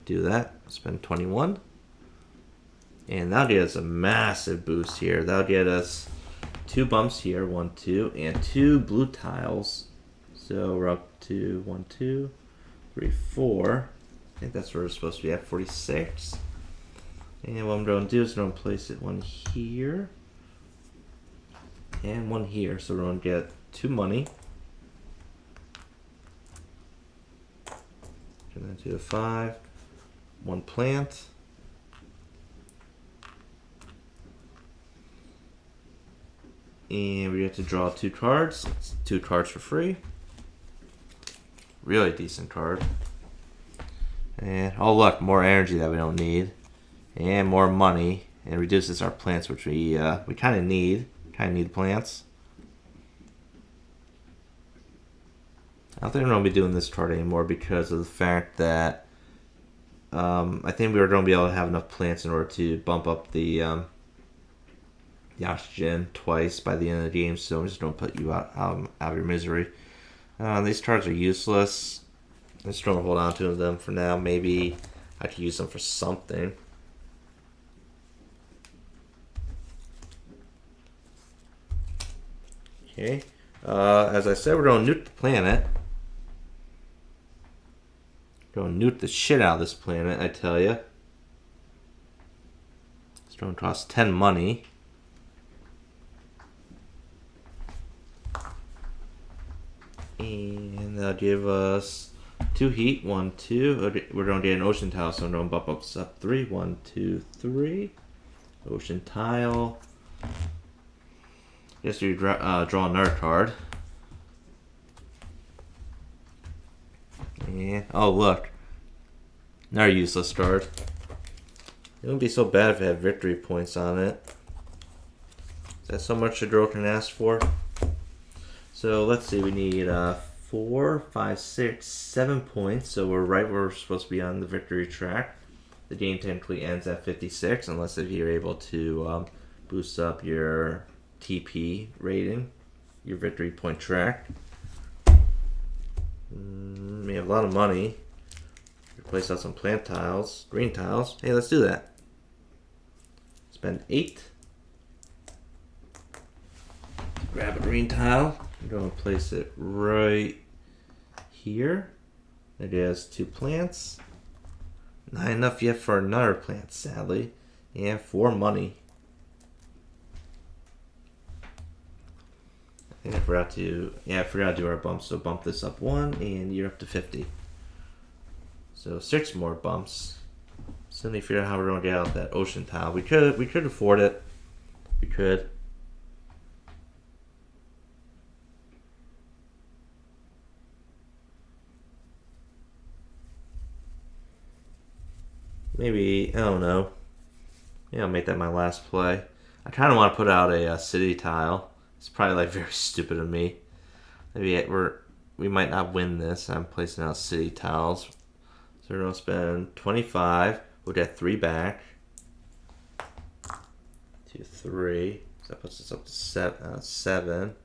Do that. Spend 21. And that'll get us a massive boost here. That'll get us 2 bumps here. 1, 2, and 2 blue tiles. So we're up to 1, 2, 3, 4. I think that's where we're supposed to be at, 46. And what I'm going to do is I'm going to place it 1 here and 1 here. So we're going to get 2 money. Turn that to a 5. 1 plant. And we have to draw 2 cards. It's 2 cards for free. Really decent card. And oh look, more energy that we don't need. And more money. And reduces our plants, which we kind of need. Kind of need plants. I don't think we're going to be doing this card anymore because of the fact that I think we were going to be able to have enough plants in order to bump up the oxygen twice by the end of the game. So I'm just going to put you out of your misery. These cards are useless. I'm just going to hold on to them for now. Maybe I could use them for something. Okay. As I said, we're going to nuke the planet. Going to nuke the shit out of this planet, I tell you. It's going to cost 10 money. And that'll give us 2 heat. 1, 2. We're going to get an ocean tile, so I'm going to bump us up 3. 1, 2, 3. Ocean tile. Guess we draw another card. And oh look, another useless card. It wouldn't be so bad if it had victory points on it. Is that so much a girl can ask for? So let's see, we need 4, 5, 6, 7 points. So we're right where we're supposed to be on the victory track. The game technically ends at 56 unless if you're able to boost up your TP rating, your victory point track. We have a lot of money. Replace out some plant tiles, green tiles. Hey, let's do that. Spend 8. Grab a green tile. I'm going to place it right here. It has 2 plants. Not enough yet for another plant, sadly. And 4 money. I think I forgot to do our bump. So bump this up 1, and you're up to 50. So 6 more bumps. Still need to figure out how we're gonna get out that ocean tile. We could afford it. We could. Maybe, I don't know. Maybe I'll make that my last play. I kind of want to put out a city tile. It's probably like very stupid of me. Maybe we might not win this. I'm placing out city tiles. So we're going to spend 25. We'll get 3 back. 2, 3. So that puts us up to 7.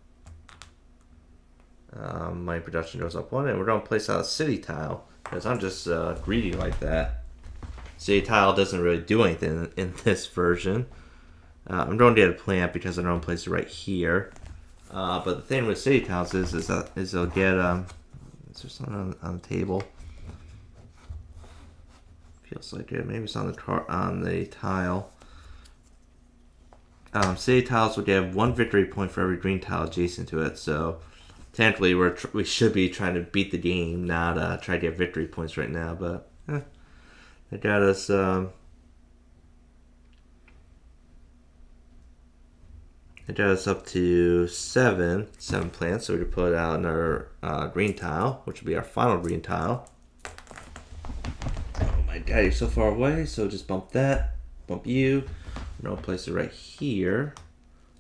My production goes up 1. And we're going to place out a city tile. Because I'm just greedy like that. City tile doesn't really do anything in this version. I'm going to get a plant because I don't place it right here. But the thing with city tiles is they'll get is there something on the table? Feels like it. Maybe it's on the tile. City tiles will get 1 victory point for every green tile adjacent to it. So technically, we should be trying to beat the game, not try to get victory points right now. But they got us. It got us up to 7 plants, so we can put out another green tile, which will be our final green tile. Oh my god, you're so far away, so just bump that, bump you. And I'll place it right here.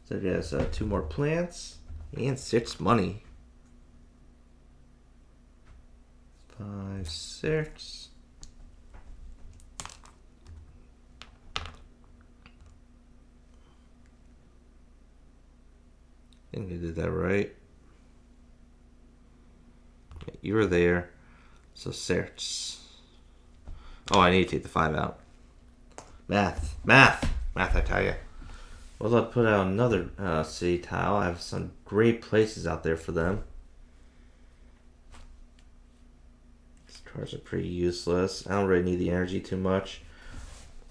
So it has 2 more plants and 6 money. 5, 6. I think you did that right. You were there. So 6. Oh, I need to take the 5 out. Math, I tell you. Well, I'll put out another city tile. I have some great places out there for them. These cards are pretty useless. I don't really need the energy too much.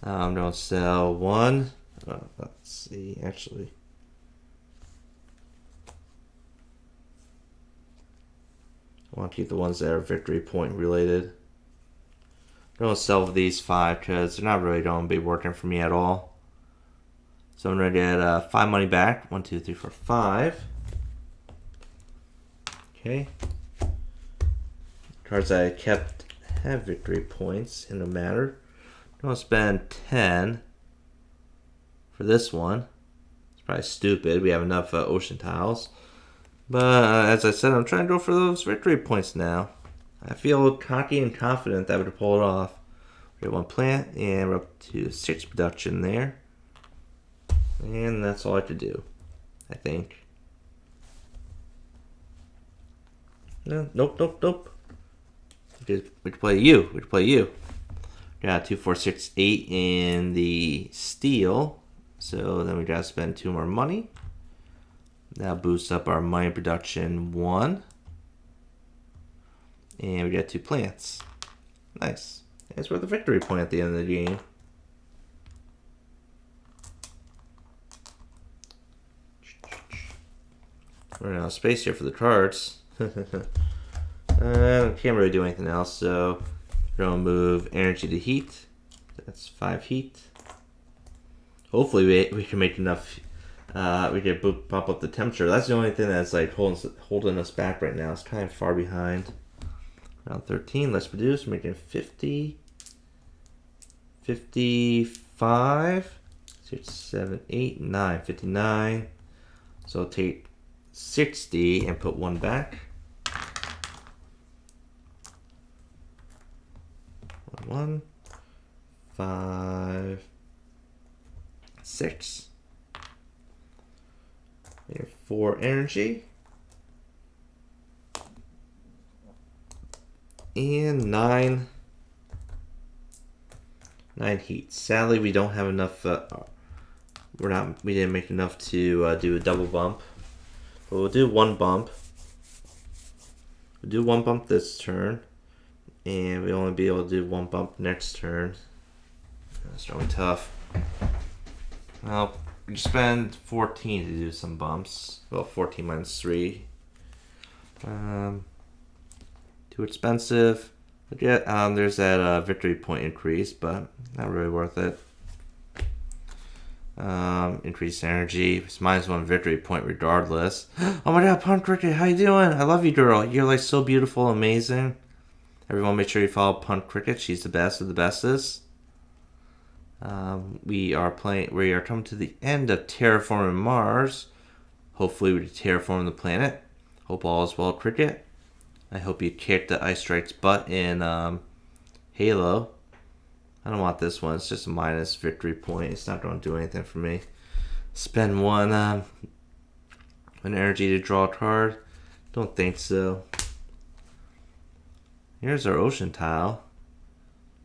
I'm going to sell 1. Let's see, actually. I want to keep the ones that are victory point related. I'm going to sell these 5 because they're not really going to be working for me at all. So I'm going to get 5 money back. 1, 2, 3, 4, 5. Okay. Cards I kept have victory points in the matter. I'm going to spend 10 for this one. It's probably stupid. We have enough ocean tiles. But as I said, I'm trying to go for those victory points now. I feel cocky and confident that we would pull it off. We have 1 plant, and we're up to 6 production there. And that's all I could do, I think. No, nope. We could play you. Got 2, 4, 6, 8 in the steel. So then we gotta spend 2 more money. That boosts up our money production 1. And we got 2 plants. Nice. That's worth a victory point at the end of the game. Running out of space here for the cards. Can't really do anything else, so we're going to move energy to heat. That's 5 heat. Hopefully we can make enough. We can bump up the temperature. That's the only thing that's like holding us back right now. It's kind of far behind. Around 13. Let's produce. We're making 50. 55. 6, 7, 8, 9. 59. So I'll take 60 and put 1 back. 1, 5, 6. We have 4 energy. And 9 heat. Sadly, we don't have enough. We didn't make enough to do a double bump. But we'll do 1 bump. We'll do 1 bump this turn, and we'll only be able to do 1 bump next turn. That's really tough. Well, we spend 14 to do some bumps. Well, 14 minus 3. Too expensive. But yeah, there's that victory point increase, but not really worth it. Increased energy. It's -1 victory point regardless. Oh my god, Pun Cricket, how you doing? I love you, girl. You're like so beautiful, amazing. Everyone make sure you follow Pun Cricket. She's the best of the bestest. We are coming to the end of Terraforming Mars. Hopefully we terraform the planet. Hope all is well, Cricket. I hope you kicked the Ice Strike's butt in Halo. I don't want this one. It's just a minus victory point. It's not going to do anything for me. Spend one energy to draw a card. Don't think so. Here's our ocean tile.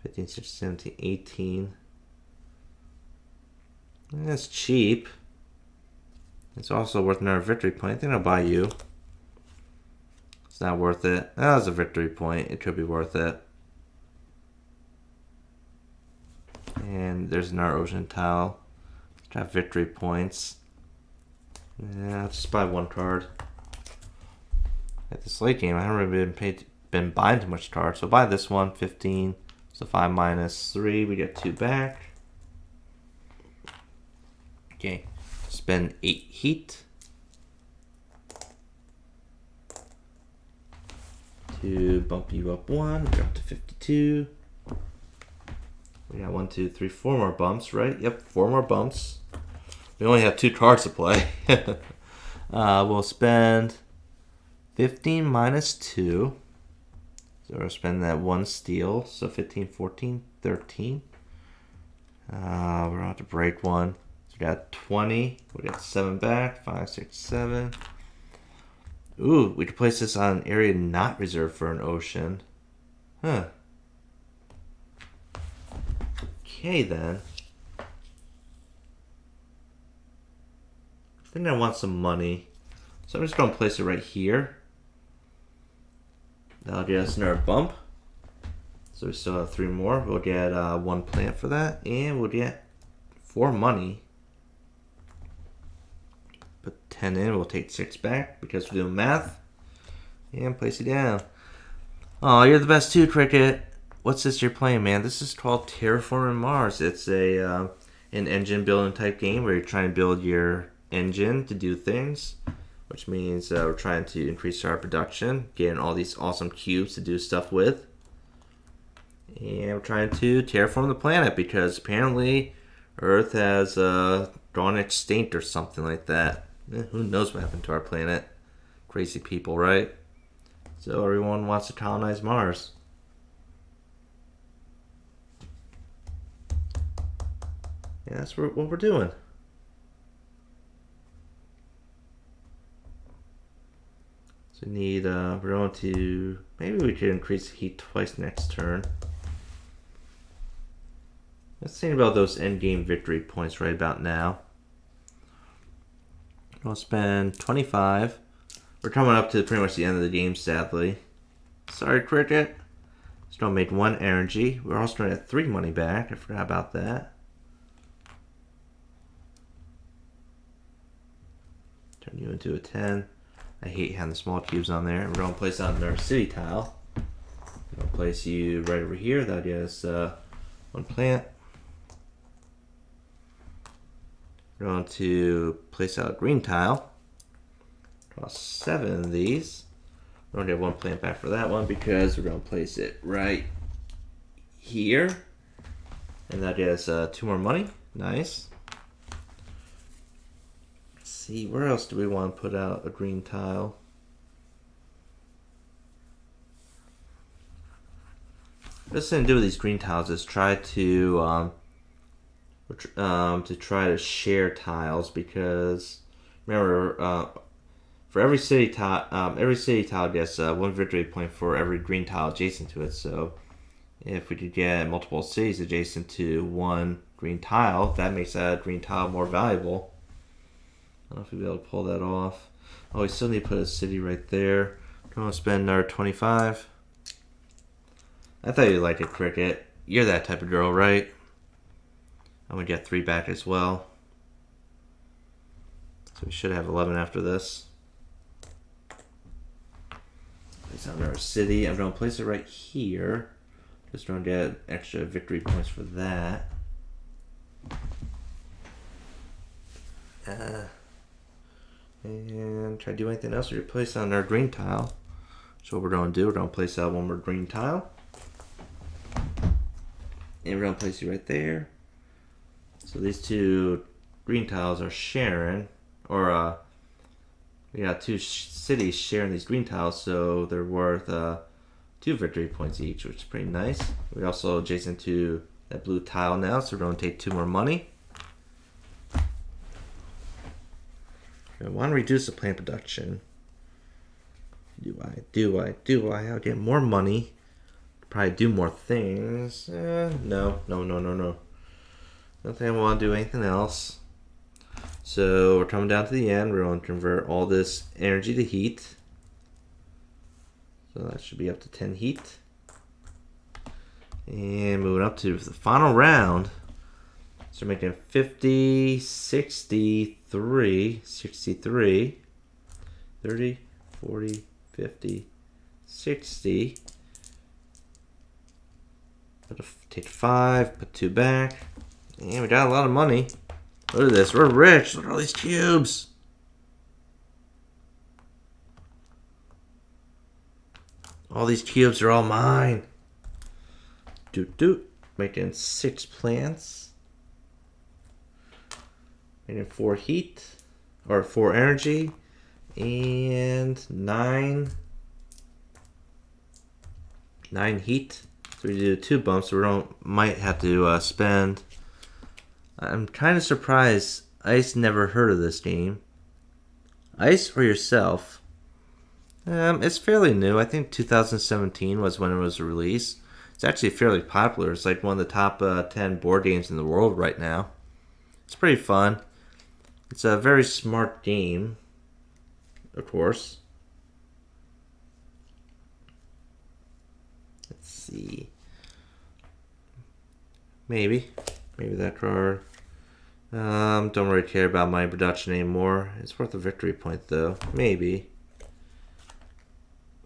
15, 16, 17, 18. That's cheap. It's also worth another victory point. I think I'll buy you. It's not worth it. That was a victory point. It could be worth it. And there's another ocean tile. Got victory points. Yeah, I'll just buy one card. At this late game, I haven't really been buying too much cards. So buy this one, 15. So 5 minus 3, we get 2 back. Okay, spend 8 heat to bump you up 1, drop to 52. We got 1, 2, 3, 4 more bumps, right? Yep, 4 more bumps. We only have 2 cards to play. We'll spend 15 minus 2. So we'll spend that 1 steel. So 15, 14, 13. We're going to have to break 1. So we got 20. We got 7 back. 5, 6, 7. Ooh, we could place this on an area not reserved for an ocean. Huh. Okay, then. I think I want some money. So I'm just going to place it right here. That'll get us another bump. So we still have 3 more. We'll get 1 plant for that. And we'll get 4 money. Put 10 in. We'll take 6 back because we're doing math. And place it down. Oh, you're the best too, Cricket. What's this you're playing, man? This is called Terraforming Mars. It's an engine building type game where you're trying to build your engine to do things, which means we're trying to increase our production, getting all these awesome cubes to do stuff with. And we're trying to terraform the planet because apparently Earth has gone extinct or something like that. Who knows what happened to our planet? Crazy people, right? So everyone wants to colonize Mars. Yeah, that's what we're doing. So we need, we're going to, maybe we could increase the heat twice next turn. Let's think about those endgame victory points right about now. We'll spend 25. We're coming up to pretty much the end of the game, sadly. Sorry, Cricket. Just gonna make 1 energy. We're also going to get 3 money back. I forgot about that. Turn you into a 10. I hate having the small cubes on there. We're going to place it on our city tile. We're going to place you right over here. That is 1 plant. We're going to place out a green tile. Draw 7 of these. We're going to get 1 plant back for that one because we're going to place it right here. And that is 2 more money. Nice. See, where else do we want to put out a green tile? What I'm going to do with these green tiles is try to try to share tiles because remember for every city tile gets 1 victory point for every green tile adjacent to it. So if we could get multiple cities adjacent to 1 green tile, that makes that green tile more valuable. I don't know if we'll be able to pull that off. Oh, we still need to put a city right there. I'm going to spend our 25. I thought you liked it, Cricket. You're that type of girl, right? I'm going to get 3 back as well. So we should have 11 after this. Place out our city. I'm going to place it right here. Just don't get extra victory points for that. And try to do anything else. We replace on our green tile. So what we're going to do, we're going to place out one more green tile. And we're going to place it right there. So these two green tiles are sharing, or we got two cities sharing these green tiles, so they're worth 2 victory points each, which is pretty nice. We're also adjacent to that blue tile now, so we're going to take 2 more money. I want to reduce the plant production. Do I? I'll get more money. Probably do more things. No. Nothing I want to do anything else. So we're coming down to the end. We're going to convert all this energy to heat. So that should be up to 10 heat. And moving up to the final round. So we're making 50, 63, 30, 40, 50, 60. Take 5, put 2 back. And we got a lot of money. Look at this, we're rich. Look at all these cubes. All these cubes are all mine. Making 6 plants. Making 4 heat, or 4 energy, and 9 heat. So we do 2 bumps, so we might have to spend. I'm kind of surprised Ice never heard of this game. Ice or yourself? It's fairly new. I think 2017 was when it was released. It's actually fairly popular. It's like one of the top 10 board games in the world right now. It's pretty fun. It's a very smart game, of course. Let's see. Maybe that card. Don't really care about my production anymore. It's worth a victory point though. Maybe.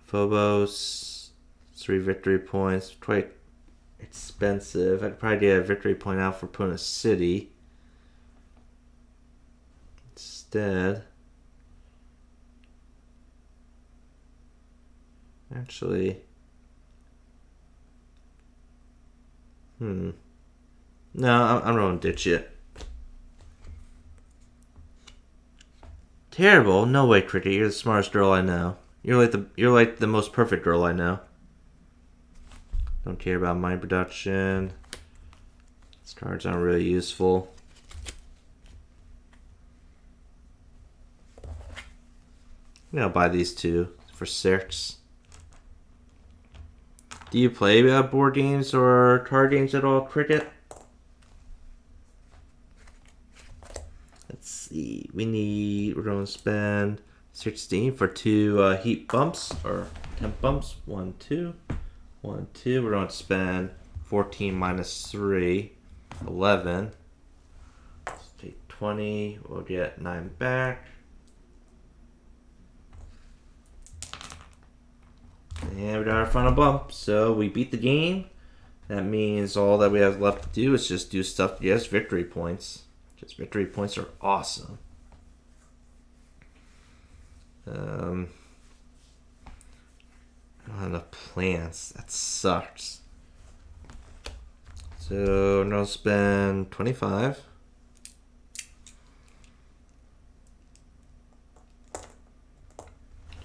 Phobos, 3 victory points. Quite expensive. I'd probably get a victory point out for putting a city. Instead. Actually. No, I'm going to ditch it. Terrible? No way, Cricket. You're the smartest girl I know. You're like the most perfect girl I know. Don't care about my production. These cards aren't really useful. I'll buy these 2 for 6. Do you play board games or card games at all, Cricket? Let's see. We're going to spend 16 for 2 heat bumps or temp bumps. 1, 2. 1, 2. We're going to spend 14 minus 3, 11. Let's take 20. We'll get 9 back. And we got our final bump. So we beat the game. That means all that we have left to do is just do stuff to get us victory points. Just victory points are awesome. I don't have enough plants. That sucks. So I'm going to spend 25.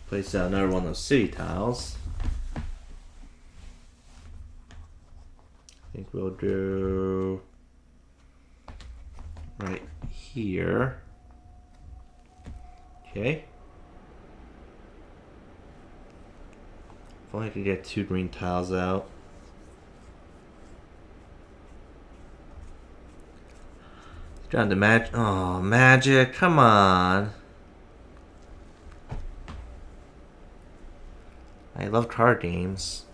Place down another one of those city tiles. I think we'll do right here. Okay. If only I could get 2 green tiles out. Trying to match. Oh, magic! Come on. I love card games.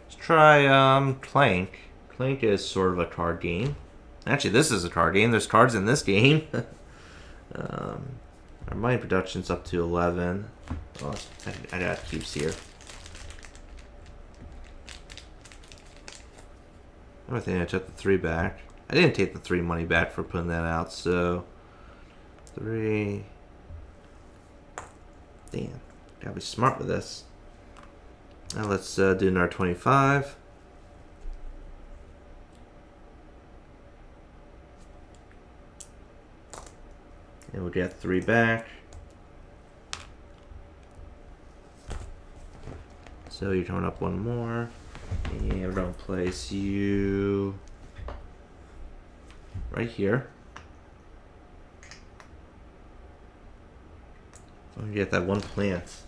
Let's try Clank. Clank is sort of a card game. Actually, this is a card game. There's cards in this game. Our money production's up to 11. Oh, I got cubes here. I think I took the 3 back. I didn't take the 3 money back for putting that out, so 3. Damn, gotta be smart with this. Now let's do another 25. And we'll get 3 back. So you're throwing up 1 more. And we're gonna place you right here. I'm gonna get that 1 plant.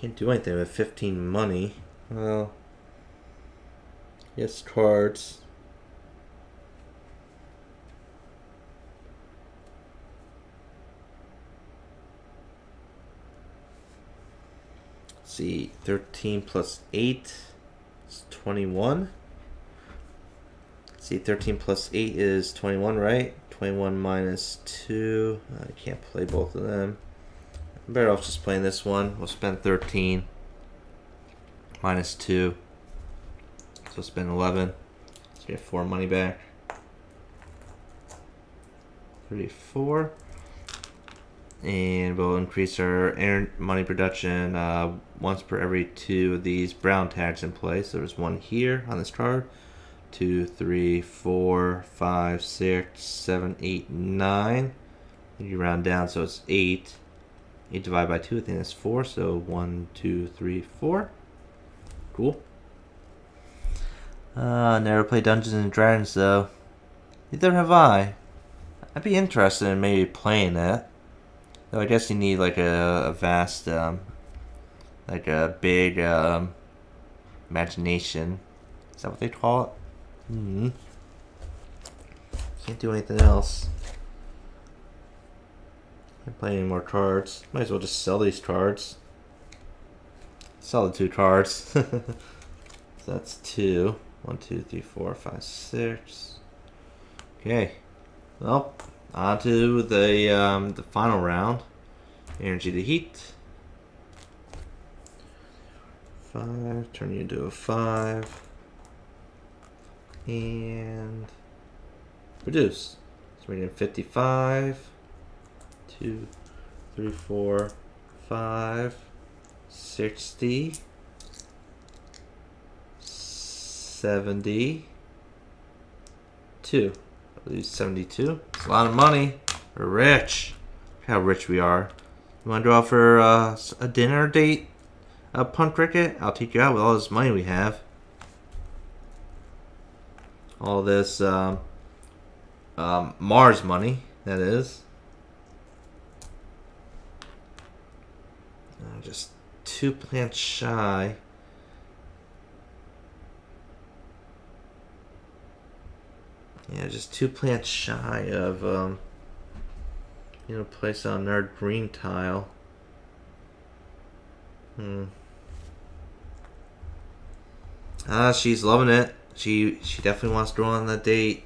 Can't do anything with 15 money. Well, yes, cards. Let's see, 13 plus 8 is 21. Let's see, 13 plus 8 is 21, right? 21 minus 2. I can't play both of them. I'm better off just playing this one. We'll spend 13 minus 2. So we'll spend 11. Let's get 4 money back. 34. And we'll increase our money production once per every 2 of these brown tags in play. So there's 1 here on this card. 2, 3, 4, 5, 6, 7, 8, 9. And you round down, so it's 8. 8 divided by 2, I think that's 4. So 1, 2, 3, 4. Cool. Never played Dungeons and Dragons though. Neither have I. I'd be interested in maybe playing that. Though I guess you need like a vast, like a big imagination. Is that what they call it? Can't do anything else. Can't play any more cards. Might as well just sell these cards. Sell the 2 cards. So that's 2. 1, 2, 3, 4, 5, 6. Okay. Well, on to the final round. Energy to heat. 5. Turn you into a 5. And reduce. So we're getting 55. 2, 3, 4, 5. 60. 72. At least 72. It's a lot of money. We're rich. Look how rich we are. You want to go out for a dinner date? A punt cricket? I'll take you out with all this money we have. All this Mars money, that is. Just 2 plants shy. Yeah, just 2 plants shy of, place on our green tile. She's loving it. She definitely wants to go on the date.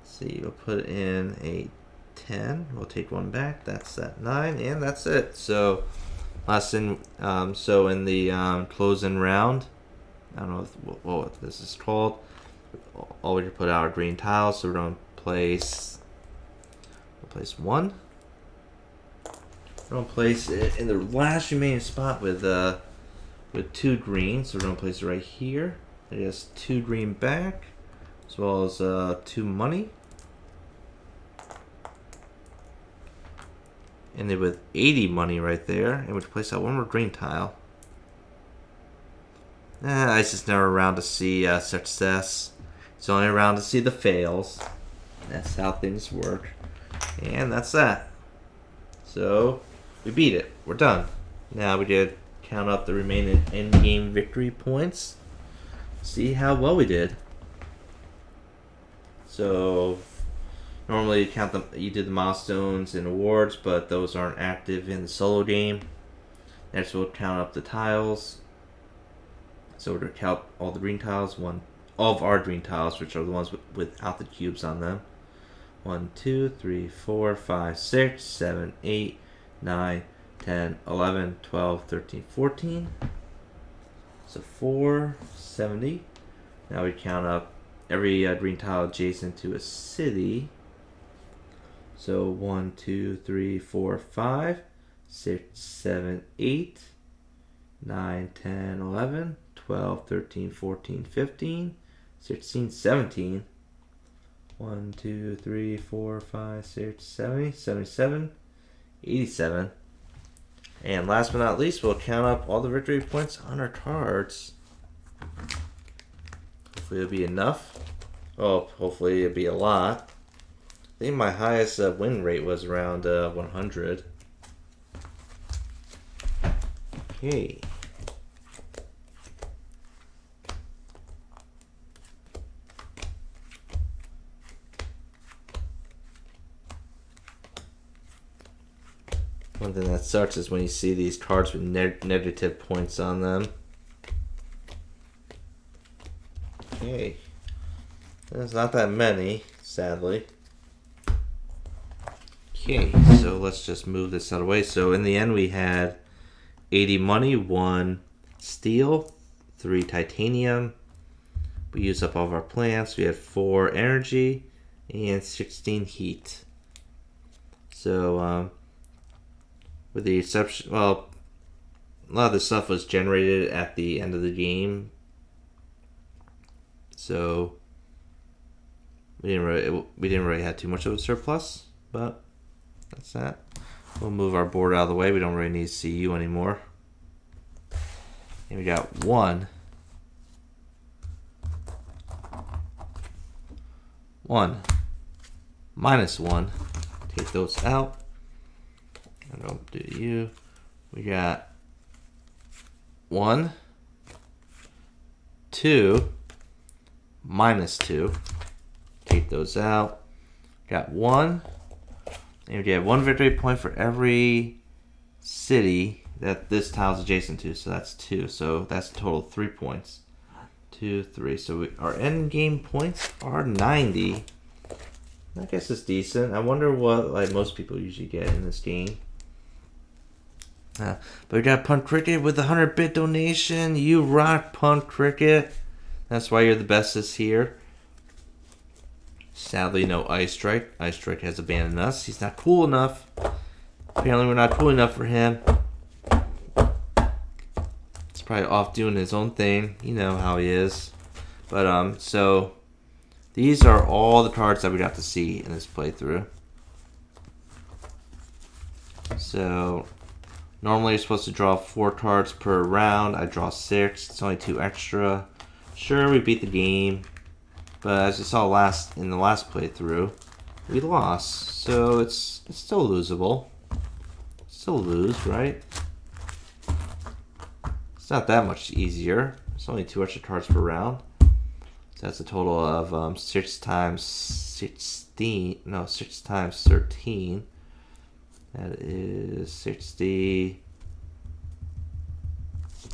Let's see, we'll put in a 10. We'll take 1 back. That's that 9, and that's it. So, so in the closing round, I don't know what this is called. Always put out our green tiles, so we're going to place 1. We're going to place it in the last remaining spot with 2 green, so we're going to place it right here. I guess 2 green back, as well as 2 money. And then with 80 money right there, and we'd place out 1 more green tile. It's just never around to see success. It's only around to see the fails. That's how things work. And that's that. So, we beat it. We're done. Now we did count up the remaining end-game victory points. See how well we did. So, normally you did the milestones and awards, but those aren't active in the solo game. Next we'll count up the tiles. So we're going to count all the green tiles, all of our green tiles, which are the ones without the cubes on them. 1, 2, 3, 4, 5, 6, 7, 8, 9, 10, 11, 12, 13, 14. So 470. Now we count up every green tile adjacent to a city. So 1, 2, 3, 4, 5, 6, 7, 8, 9, 10, 11, 12, 13, 14, 15, 16, 17. 1, 2, 3, 4, 5, 6, 70, 77, 87. And last but not least, we'll count up all the victory points on our cards. Hopefully it'll be enough. Oh, hopefully it'll be a lot. I think my highest win rate was around 100. Okay. One thing that sucks is when you see these cards with negative points on them. Okay. There's not that many, sadly. Okay, so let's just move this out of the way. So in the end we had 80 money, 1 steel, 3 titanium. We used up all of our plants. We had 4 energy and 16 heat. So with the exception, well, a lot of the stuff was generated at the end of the game, so we didn't really have too much of a surplus. But that's that. We'll move our board out of the way. We don't really need CU anymore. And we got 1, 1, -1. Take those out. I don't do you. We got 1, 2, -2. Take those out. Got 1. And we get 1 victory point for every city that this tile's adjacent to. So that's 2. So that's a total of 3 points. 2, 3. So our end game points are 90. I guess it's decent. I wonder what most people usually get in this game. But we got Punt Cricket with a 100-bit donation. You rock, Punt Cricket. That's why you're the bestest here. Sadly, no Ice Strike. Ice Strike has abandoned us. He's not cool enough. Apparently, we're not cool enough for him. He's probably off doing his own thing. You know how he is. But, so these are all the cards that we got to see in this playthrough. So normally you're supposed to draw 4 cards per round. I draw 6. It's only 2 extra. Sure, we beat the game, but as you saw in the last playthrough, we lost. So it's still losable. Still lose, right? It's not that much easier. It's only 2 extra cards per round. So that's a total of 6 times 16. No, 6 times 13. That is 60.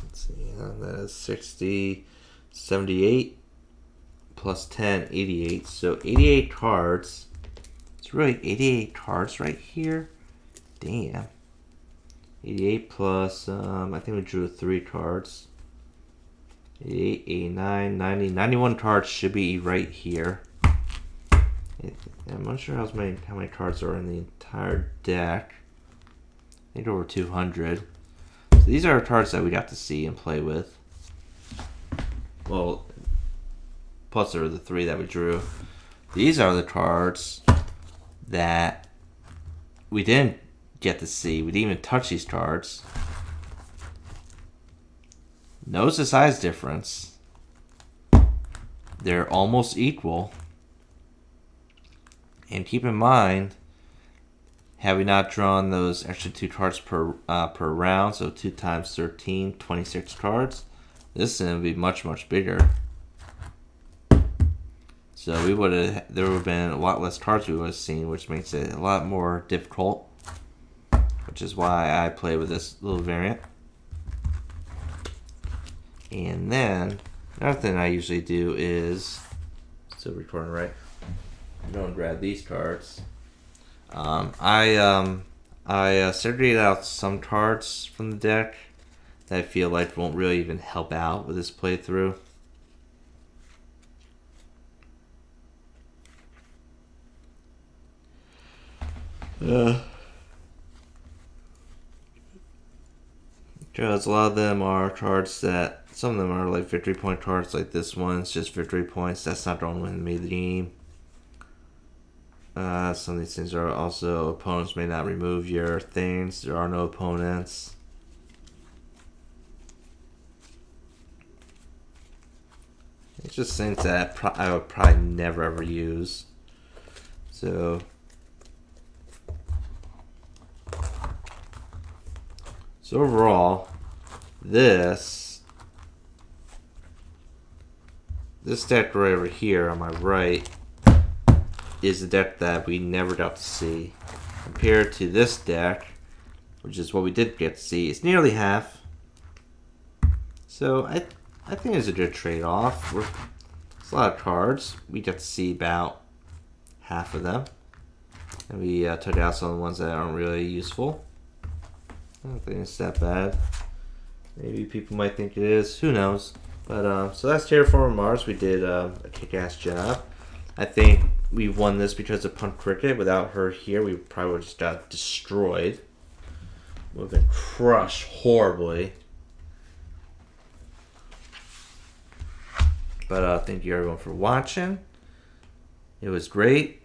Let's see. That is 60, 78 plus 10, 88. So 88 cards. It's really 88 cards right here. Damn. 88 plus, I think we drew 3 cards. 88, 89, 90, 91 cards should be right here. I'm not sure how many cards are in the entire deck. I think over 200. So these are cards that we got to see and play with. Well, plus there were the 3 that we drew. These are the cards that we didn't get to see. We didn't even touch these cards. Notice the size difference. They're almost equal. And keep in mind, had we not drawn those extra 2 cards per round, so 2 times 13, 26 cards, this is going to be much, much bigger. So there would have been a lot less cards we would have seen, which makes it a lot more difficult, which is why I play with this little variant. And then another thing I usually do is, still recording, right? I'm going to grab these cards. I segregated out some cards from the deck that I feel like won't really even help out with this playthrough. Because a lot of them are cards that, some of them are like victory point cards, like this one. It's just victory points. That's not the only one that made the game. Some of these things are also, opponents may not remove your things. There are no opponents. It's just things that I would probably never ever use. So overall, this deck right over here on my right is the deck that we never got to see. Compared to this deck, which is what we did get to see, it's nearly half. So I think it's a good trade-off. It's a lot of cards. We get to see about half of them. And we took out some of the ones that aren't really useful. I don't think it's that bad. Maybe people might think it is. Who knows? But so that's Terraforming Mars. We did a kick-ass job. I think we won this because of Punt Cricket. Without her here, we probably would have just got destroyed. Would have been crushed horribly. But thank you everyone for watching. It was great.